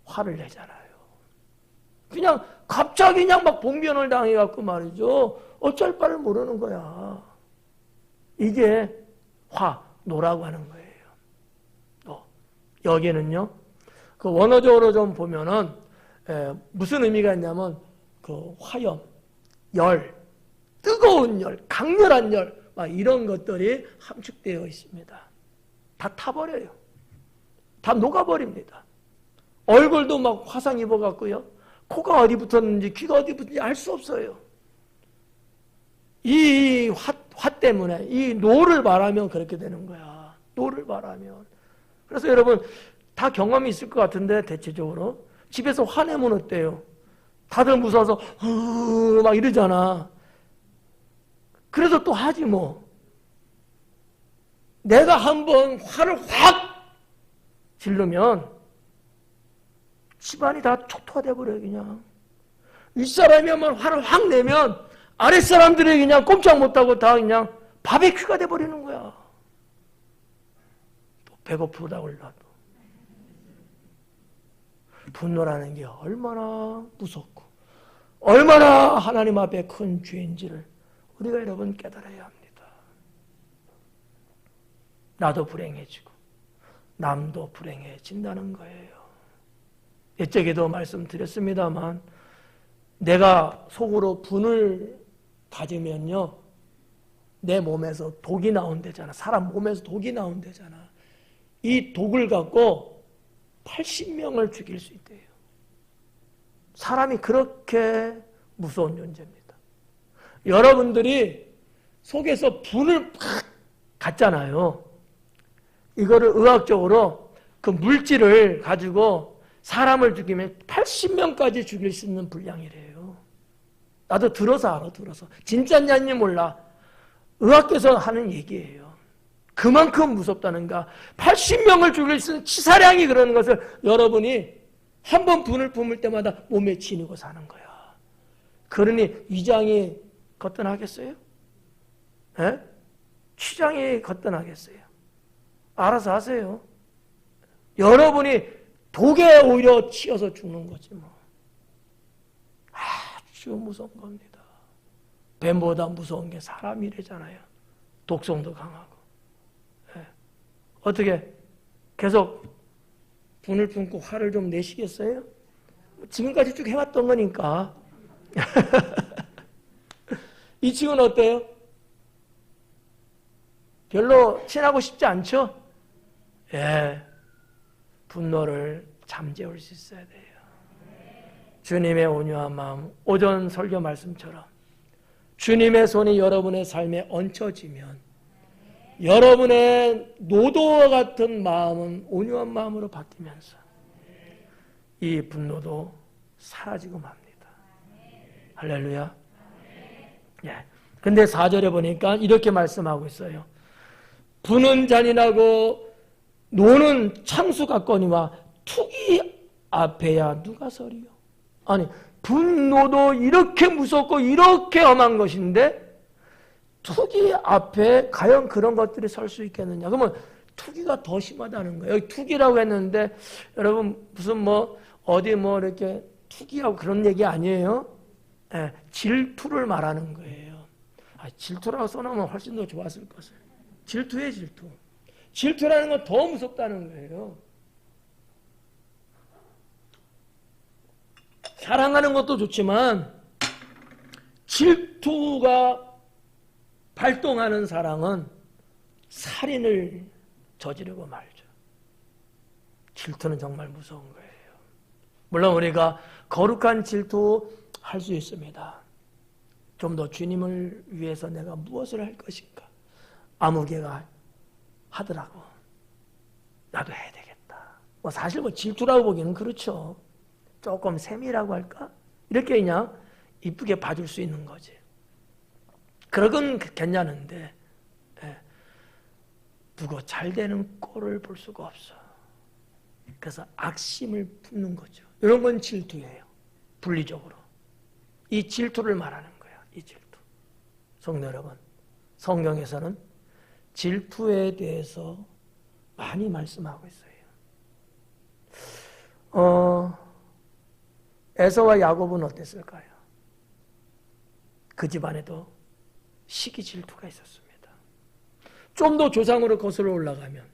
Speaker 1: 화를 내잖아요. 그냥 갑자기 그냥 막 봉변을 당해갖고 말이죠. 어쩔 바를 모르는 거야. 이게 노라고 하는 거예요. 여기는요, 그 원어적으로 좀 보면은, 무슨 의미가 있냐면, 그 화염, 열, 뜨거운 열, 강렬한 열, 막 이런 것들이 함축되어 있습니다. 다 타버려요. 다 녹아버립니다. 얼굴도 막 화상 입어갖고요, 코가 어디 붙었는지, 귀가 어디 붙었는지 알 수 없어요. 이 화 때문에, 이 노를 말하면 그렇게 되는 거야. 노를 말하면. 그래서 여러분 다 경험이 있을 것 같은데 대체적으로 집에서 화내면 어때요? 다들 무서워서 막 이러잖아. 그래서 또 하지 뭐. 내가 한번 화를 확 지르면 집안이 다 초토화돼 버려요. 그냥 윗사람이 한번 화를 확 내면 아랫사람들이 그냥 꼼짝 못하고 다 그냥 바베큐가 돼 버리는 거야. 배고프다 올라도. 분노라는 게 얼마나 무섭고 얼마나 하나님 앞에 큰 죄인지를 우리가 여러분 깨달아야 합니다. 나도 불행해지고 남도 불행해진다는 거예요. 옛적에도 말씀드렸습니다만 내가 속으로 분을 가지면요 내 몸에서 독이 나온대잖아. 사람 몸에서 독이 나온대잖아. 이 독을 갖고 80명을 죽일 수 있대요. 사람이 그렇게 무서운 존재입니다. 여러분들이 속에서 분을 팍 갖잖아요. 이거를 의학적으로 그 물질을 가지고 사람을 죽이면 80명까지 죽일 수 있는 분량이래요. 나도 들어서 알아, 들어서. 진짜인지 아닌지 몰라. 의학에서 하는 얘기예요. 그만큼 무섭다는가. 80명을 죽일 수 있는 치사량이 그러는 것을 여러분이 한 번 분을 뿜을 때마다 몸에 지니고 사는 거야. 그러니 위장이 거뜬하겠어요? 예? 취장이 거뜬하겠어요? 알아서 하세요. 여러분이 독에 오히려 치여서 죽는 거지 뭐. 아주 무서운 겁니다. 뱀보다 무서운 게 사람이래잖아요. 독성도 강하고. 예. 어떻게 계속 분을 품고 화를 좀 내시겠어요? 지금까지 쭉 해왔던 거니까. 이 친구는 어때요? 별로 친하고 싶지 않죠? 예. 분노를 잠재울 수 있어야 돼요. 주님의 온유한 마음, 오전 설교 말씀처럼 주님의 손이 여러분의 삶에 얹혀지면 여러분의 노도와 같은 마음은 온유한 마음으로 바뀌면서 이 분노도 사라지고 맙니다. 할렐루야. 예. 근데 4절에 보니까 이렇게 말씀하고 있어요. 부는 잔인하고 노는 창수 같거니와 투기 앞에야 누가 서리요? 아니, 분노도 이렇게 무섭고 이렇게 엄한 것인데 투기 앞에 과연 그런 것들이 설 수 있겠느냐? 그러면 투기가 더 심하다는 거예요. 여기 투기라고 했는데 여러분 무슨 뭐 어디 뭐 이렇게 투기하고 그런 얘기 아니에요? 예, 질투를 말하는 거예요. 질투라고 써놓으면 훨씬 더 좋았을 것을. 질투예요, 질투. 질투라는 건 더 무섭다는 거예요. 사랑하는 것도 좋지만 질투가 발동하는 사랑은 살인을 저지르고 말죠. 질투는 정말 무서운 거예요. 물론 우리가 거룩한 질투 할 수 있습니다. 좀 더 주님을 위해서 내가 무엇을 할 것인가. 아무개가 하더라고. 나도 해야 되겠다. 뭐 사실 뭐 질투라고 보기는 그렇죠. 조금 세미라고 할까? 이렇게 그냥 이쁘게 봐줄 수 있는 거지. 그러건 괜찮은데 누구 잘 되는 꼴을 볼 수가 없어. 그래서 악심을 품는 거죠. 이런 건 질투예요. 분리적으로. 이 질투를 말하는 거예요. 이 질투. 성도 여러분, 성경에서는 질투에 대해서 많이 말씀하고 있어요. 에서와 야곱은 어땠을까요? 그 집안에도 시기 질투가 있었습니다. 좀 더 조상으로 거슬러 올라가면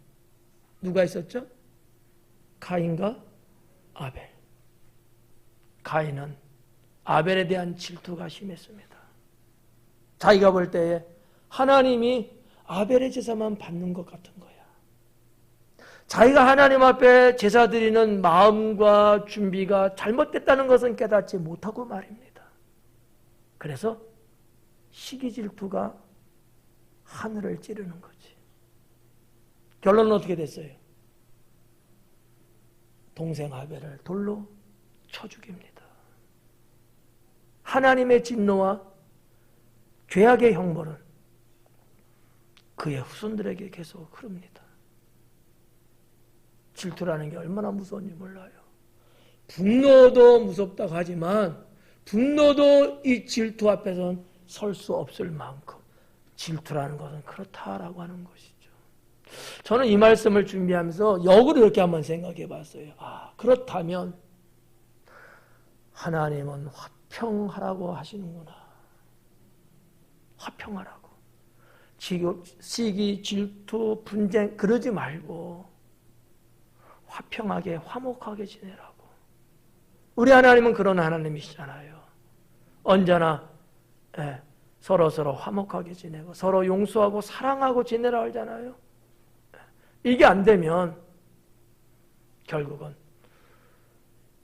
Speaker 1: 누가 있었죠? 가인과 아벨. 가인은 아벨에 대한 질투가 심했습니다. 자기가 볼 때에 하나님이 아벨의 제사만 받는 것 같은 거야. 자기가 하나님 앞에 제사 드리는 마음과 준비가 잘못됐다는 것은 깨닫지 못하고 말입니다. 그래서 시기 질투가 하늘을 찌르는 거지. 결론은 어떻게 됐어요? 동생 아벨을 돌로 쳐 죽입니다. 하나님의 진노와 죄악의 형벌은 그의 후손들에게 계속 흐릅니다. 질투라는 게 얼마나 무서운지 몰라요. 분노도 무섭다고 하지만 분노도 이 질투 앞에서는 설 수 없을 만큼 질투라는 것은 그렇다라고 하는 것이죠. 저는 이 말씀을 준비하면서 역으로 이렇게 한번 생각해 봤어요. 그렇다면 하나님은 화평하라고 하시는구나. 화평하라고. 시기, 질투, 분쟁 그러지 말고 화평하게 화목하게 지내라고. 우리 하나님은 그런 하나님이시잖아요. 언제나 서로 화목하게 지내고 서로 용서하고 사랑하고 지내라 하잖아요. 이게 안 되면 결국은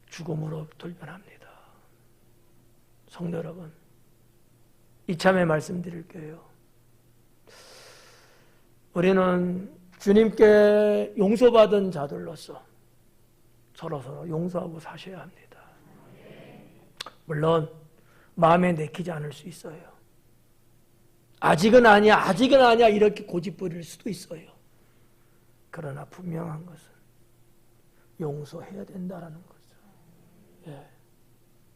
Speaker 1: 죽음으로 돌변합니다. 성도 여러분, 이참에 말씀드릴게요. 우리는 주님께 용서받은 자들로서 서로 용서하고 사셔야 합니다. 물론 마음에 내키지 않을 수 있어요. 아직은 아니야 이렇게 고집 부릴 수도 있어요. 그러나 분명한 것은 용서해야 된다라는 거죠.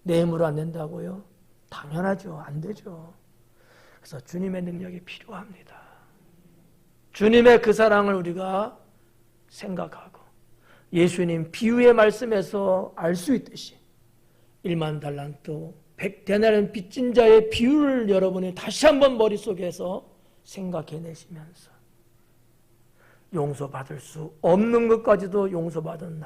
Speaker 1: 내 힘으로 안 된다고요? 당연하죠. 안 되죠. 그래서 주님의 능력이 필요합니다. 주님의 그 사랑을 우리가 생각하고 예수님 비유의 말씀에서 알 수 있듯이 1만 달란트 100데나리온 빚진 자의 비유를 여러분이 다시 한번 머릿속에서 생각해내시면서 용서받을 수 없는 것까지도 용서받은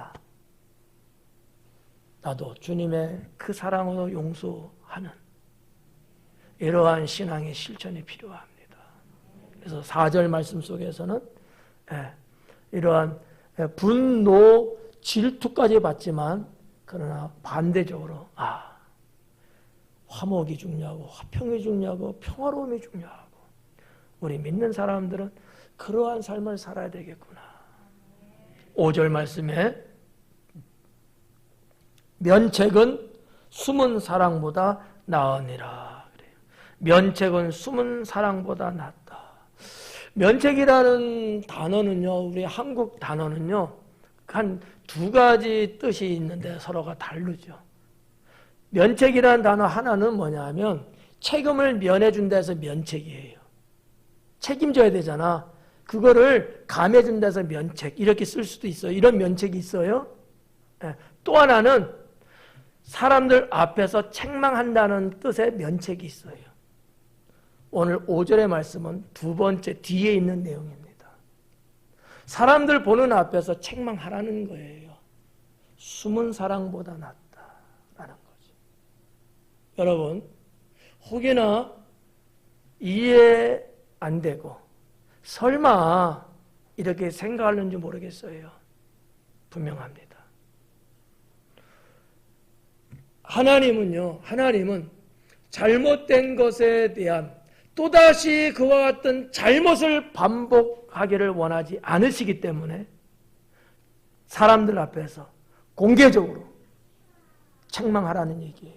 Speaker 1: 나도 주님의 그 사랑으로 용서하는 이러한 신앙의 실천이 필요합니다. 그래서 4절 말씀 속에서는 이러한 분노, 질투까지 받지만 그러나 반대적으로 화목이 중요하고 화평이 중요하고 평화로움이 중요하고 우리 믿는 사람들은 그러한 삶을 살아야 되겠구나. 5절 말씀에 면책은 숨은 사랑보다 나으니라. 면책은 숨은 사랑보다 낫다. 면책이라는 단어는요, 우리 한국 단어는요, 한 두 가지 뜻이 있는데 서로가 다르죠. 면책이라는 단어 하나는 뭐냐면 책임을 면해준다 해서 면책이에요. 책임져야 되잖아. 그거를 감해준다 해서 면책 이렇게 쓸 수도 있어요. 이런 면책이 있어요. 또 하나는 사람들 앞에서 책망한다는 뜻의 면책이 있어요. 오늘 5절의 말씀은 두 번째 뒤에 있는 내용입니다. 사람들 보는 앞에서 책망하라는 거예요. 숨은 사랑보다 낫다라는 거죠. 여러분, 혹여나 이해 안 되고 설마 이렇게 생각하는지 모르겠어요. 분명합니다. 하나님은 잘못된 것에 대한 또다시 그와 같은 잘못을 반복하기를 원하지 않으시기 때문에 사람들 앞에서 공개적으로 책망하라는 얘기예요.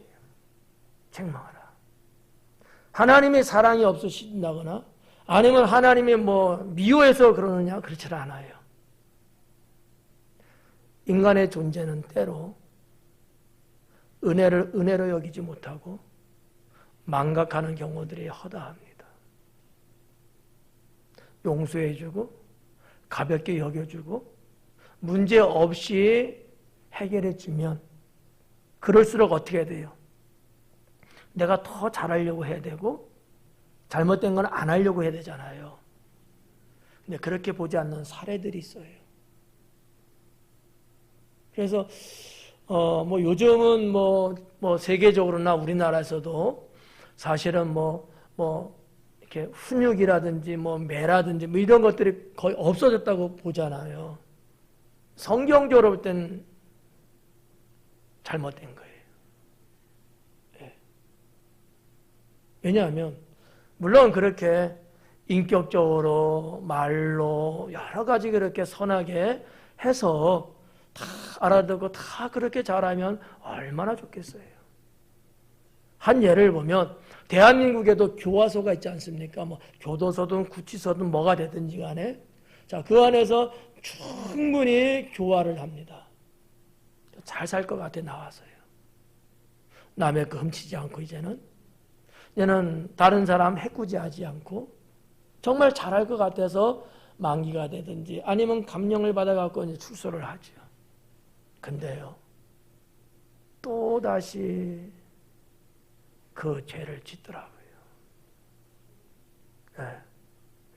Speaker 1: 책망하라. 하나님의 사랑이 없으신다거나 아니면 하나님이 미워해서 그러느냐? 그렇지 않아요. 인간의 존재는 때로 은혜로 여기지 못하고 망각하는 경우들이 허다합니다. 용서해주고 가볍게 여겨주고 문제 없이 해결해주면 그럴수록 어떻게 해야 돼요? 내가 더 잘하려고 해야 되고 잘못된 건 안 하려고 해야 되잖아요. 근데 그렇게 보지 않는 사례들이 있어요. 그래서 요즘은 세계적으로나 우리나라에서도 사실은 이렇게 훈육이라든지 매라든지 이런 것들이 거의 없어졌다고 보잖아요. 성경적으로 볼 땐 잘못된 거예요. 왜냐하면 물론 그렇게 인격적으로 말로 여러 가지 그렇게 선하게 해서 다 알아듣고 다 그렇게 잘하면 얼마나 좋겠어요. 한 예를 보면 대한민국에도 교화소가 있지 않습니까? 교도소든 구치소든 뭐가 되든지 간에 그 안에서 충분히 교화를 합니다. 잘 살 것 같아 나와서요. 남의 거 훔치지 않고 이제는 다른 사람 해코지하지 않고 정말 잘할 것 같아서 만기가 되든지 아니면 감령을 받아갖고 이제 출소를 하죠. 근데요, 또다시 그 죄를 짓더라고요. 네.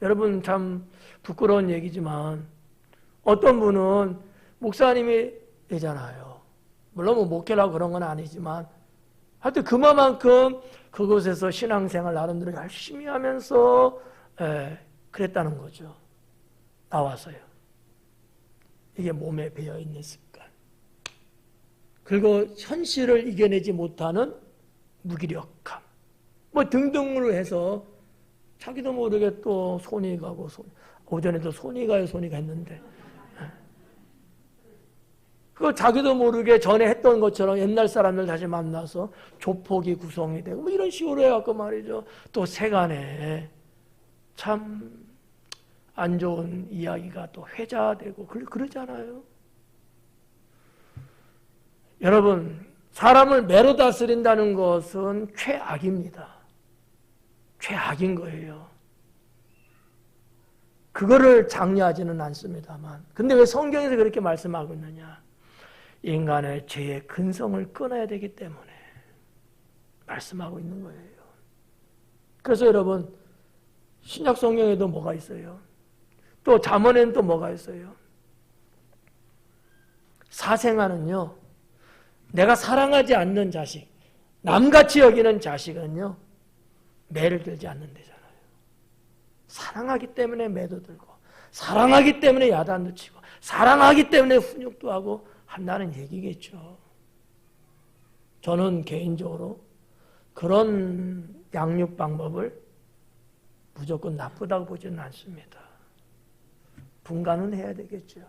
Speaker 1: 여러분 참 부끄러운 얘기지만 어떤 분은 목사님이 되잖아요. 물론 뭐 목회라고 그런 건 아니지만 하여튼 그만큼 그곳에서 신앙생활 나름대로 열심히 하면서 그랬다는 거죠. 나와서요. 이게 몸에 배어있는 습관. 그리고 현실을 이겨내지 못하는 무기력함. 뭐 등등으로 해서 자기도 모르게 또 손이 가고 오전에도 손이 가요 했는데 그 자기도 모르게 전에 했던 것처럼 옛날 사람들 다시 만나서 조폭이 구성이 되고 뭐 이런 식으로 해갖고 말이죠. 또 세간에 참 안 좋은 이야기가 또 회자되고 그러잖아요. 여러분, 사람을 매로 다스린다는 것은 최악입니다. 최악인 거예요. 그거를 장려하지는 않습니다만. 근데 왜 성경에서 그렇게 말씀하고 있느냐? 인간의 죄의 근성을 끊어야 되기 때문에 말씀하고 있는 거예요. 그래서 여러분, 신약 성경에도 뭐가 있어요? 또 잠언에는 또 뭐가 있어요? 사생아는요, 내가 사랑하지 않는 자식, 남같이 여기는 자식은요, 매를 들지 않는다잖아요. 사랑하기 때문에 매도 들고, 사랑하기 때문에 야단도 치고, 사랑하기 때문에 훈육도 하고 한다는 얘기겠죠. 저는 개인적으로 그런 양육 방법을 무조건 나쁘다고 보지는 않습니다. 분간은 해야 되겠죠.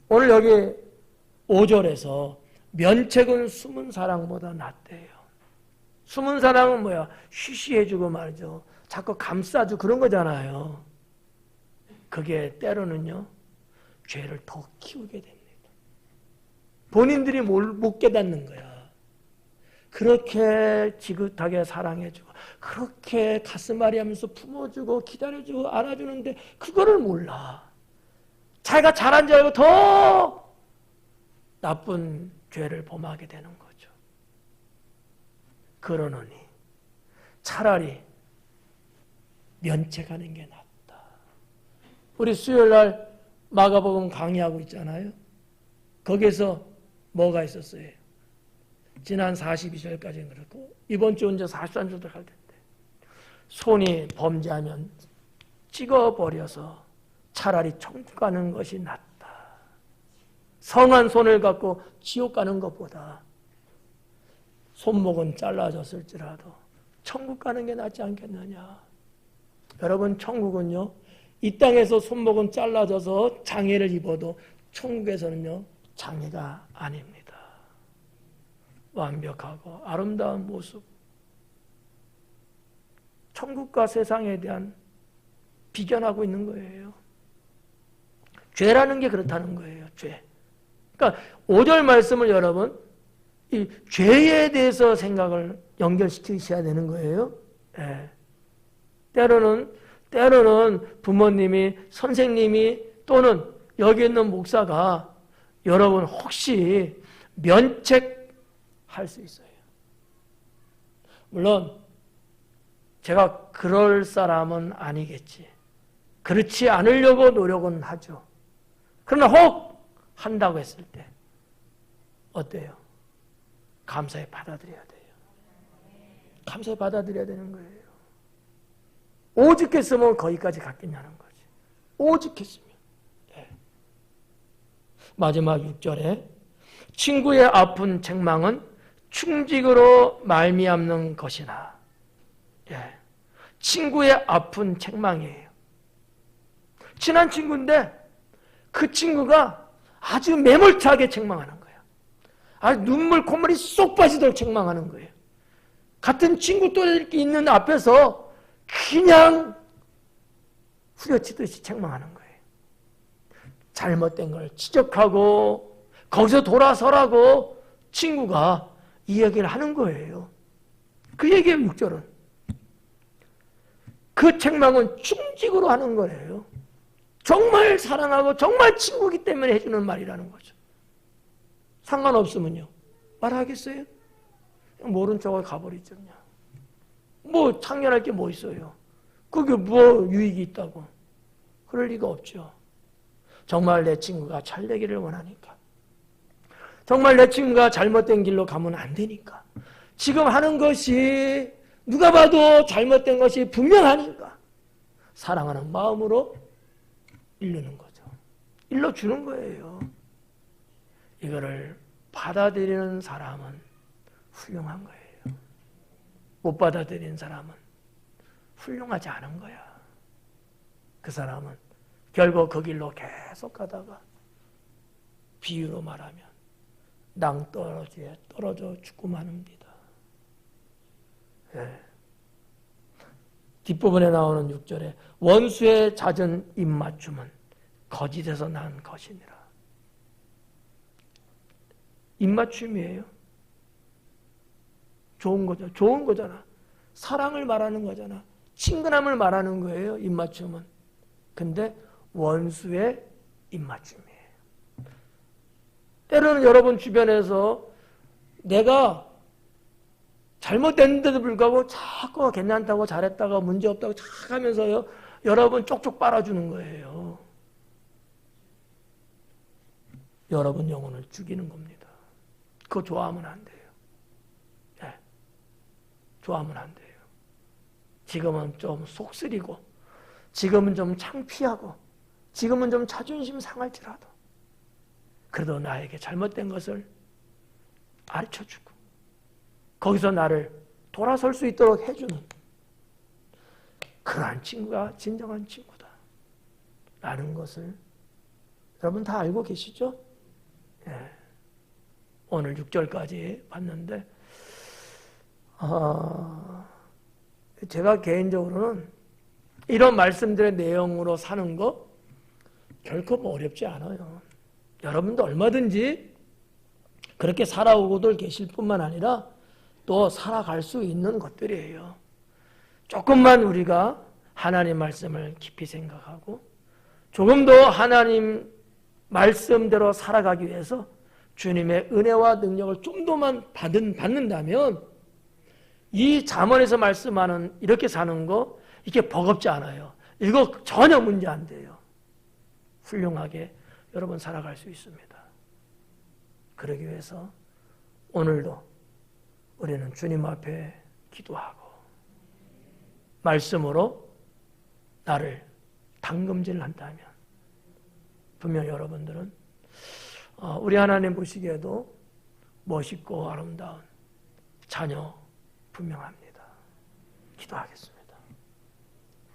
Speaker 1: 오늘 여기 5절에서 면책은 숨은 사랑보다 낫대요. 숨은 사랑은 뭐야? 쉬쉬해주고 말이죠. 자꾸 감싸주고 그런 거잖아요. 그게 때로는요, 죄를 더 키우게 됩니다. 본인들이 못 깨닫는 거야. 그렇게 지긋하게 사랑해주고, 그렇게 가슴앓이 하면서 품어주고, 기다려주고, 안아주는데, 그거를 몰라. 자기가 잘한 줄 알고 더 나쁜 죄를 범하게 되는 거죠. 그러느니 차라리 면책하는 게 낫다. 우리 수요일날 마가복음 강의하고 있잖아요. 거기에서 뭐가 있었어요? 지난 42절까지는 그렇고 이번 주 이제 43절도 갈 텐데 손이 범죄하면 찍어버려서 차라리 천국 가는 것이 낫다. 성한 손을 갖고 지옥 가는 것보다 손목은 잘라졌을지라도 천국 가는 게 낫지 않겠느냐. 여러분, 천국은요, 이 땅에서 손목은 잘라져서 장애를 입어도 천국에서는요, 장애가 아닙니다. 완벽하고 아름다운 모습. 천국과 세상에 대한 비견하고 있는 거예요. 죄라는 게 그렇다는 거예요. 죄. 그러니까 5절 말씀을 여러분 이 죄에 대해서 생각을 연결시키셔야 되는 거예요. 예. 때로는 부모님이, 선생님이 또는 여기 있는 목사가 여러분 혹시 면책할 수 있어요. 물론 제가 그럴 사람은 아니겠지. 그렇지 않으려고 노력은 하죠. 그러나 혹 한다고 했을 때 어때요? 감사히 받아들여야 돼요. 감사히 받아들여야 되는 거예요. 오직 했으면 거기까지 갔겠냐는 거지. 오직 했으면. 네. 마지막 6절에 친구의 아픈 책망은 충직으로 말미암는 것이나. 예. 친구의 아픈 책망이에요. 친한 친구인데 그 친구가 아주 매몰차게 책망하는 거예요. 아주 눈물 콧물이 쏙 빠지도록 책망하는 거예요. 같은 친구 또 이렇게 있는 앞에서 그냥 후려치듯이 책망하는 거예요. 잘못된 걸 지적하고 거기서 돌아서라고 친구가 이야기를 하는 거예요. 그 얘기예요. 6절은. 그 책망은 충직으로 하는 거예요. 정말 사랑하고 정말 친구이기 때문에 해주는 말이라는 거죠. 상관없으면요. 말하겠어요? 모른 척하고 가버리죠. 그냥. 뭐 창렬할 게 뭐 있어요? 그게 뭐 유익이 있다고? 그럴 리가 없죠. 정말 내 친구가 잘 되기를 원하니까. 정말 내 친구가 잘못된 길로 가면 안 되니까. 지금 하는 것이 누가 봐도 잘못된 것이 분명하니까 사랑하는 마음으로 일르는 거죠. 일러주는 거예요. 이거를 받아들이는 사람은 훌륭한 거예요. 못 받아들이는 사람은 훌륭하지 않은 거야. 그 사람은 결국 그 길로 계속 가다가 비유로 말하면 낭떠러지에 떨어져 죽고 마는니다. 예. 뒷부분에 나오는 6절에 원수의 잦은 입맞춤은 거짓에서 난 것이니라. 입맞춤이에요. 좋은 거죠. 좋은 거잖아. 사랑을 말하는 거잖아. 친근함을 말하는 거예요. 입맞춤은. 근데 원수의 입맞춤이에요. 때로는 여러분 주변에서 내가 잘못됐는데도 불구하고 자꾸 괜찮다고 잘했다가 문제없다고 착 하면서요. 여러분 쪽쪽 빨아주는 거예요. 여러분 영혼을 죽이는 겁니다. 그거 좋아하면 안 돼요. 네. 좋아하면 안 돼요. 지금은 좀 속쓰리고 지금은 좀 창피하고 지금은 좀 자존심 상할지라도 그래도 나에게 잘못된 것을 가르쳐주고 거기서 나를 돌아설 수 있도록 해주는 그러한 친구가 진정한 친구다 라는 것을 여러분 다 알고 계시죠? 예. 오늘 6절까지 봤는데 제가 개인적으로는 이런 말씀들의 내용으로 사는 거 결코 어렵지 않아요. 여러분도 얼마든지 그렇게 살아오고들 계실 뿐만 아니라 또 살아갈 수 있는 것들이에요. 조금만 우리가 하나님 말씀을 깊이 생각하고 조금 더 하나님 말씀대로 살아가기 위해서 주님의 은혜와 능력을 좀 더만 받는다면 이 잠언에서 말씀하는 이렇게 사는 거 이게 버겁지 않아요. 이거 전혀 문제 안 돼요. 훌륭하게 여러분 살아갈 수 있습니다. 그러기 위해서 오늘도 우리는 주님 앞에 기도하고 말씀으로 나를 담금질한다면 분명 여러분들은 우리 하나님 보시기에도 멋있고 아름다운 자녀 분명합니다. 기도하겠습니다.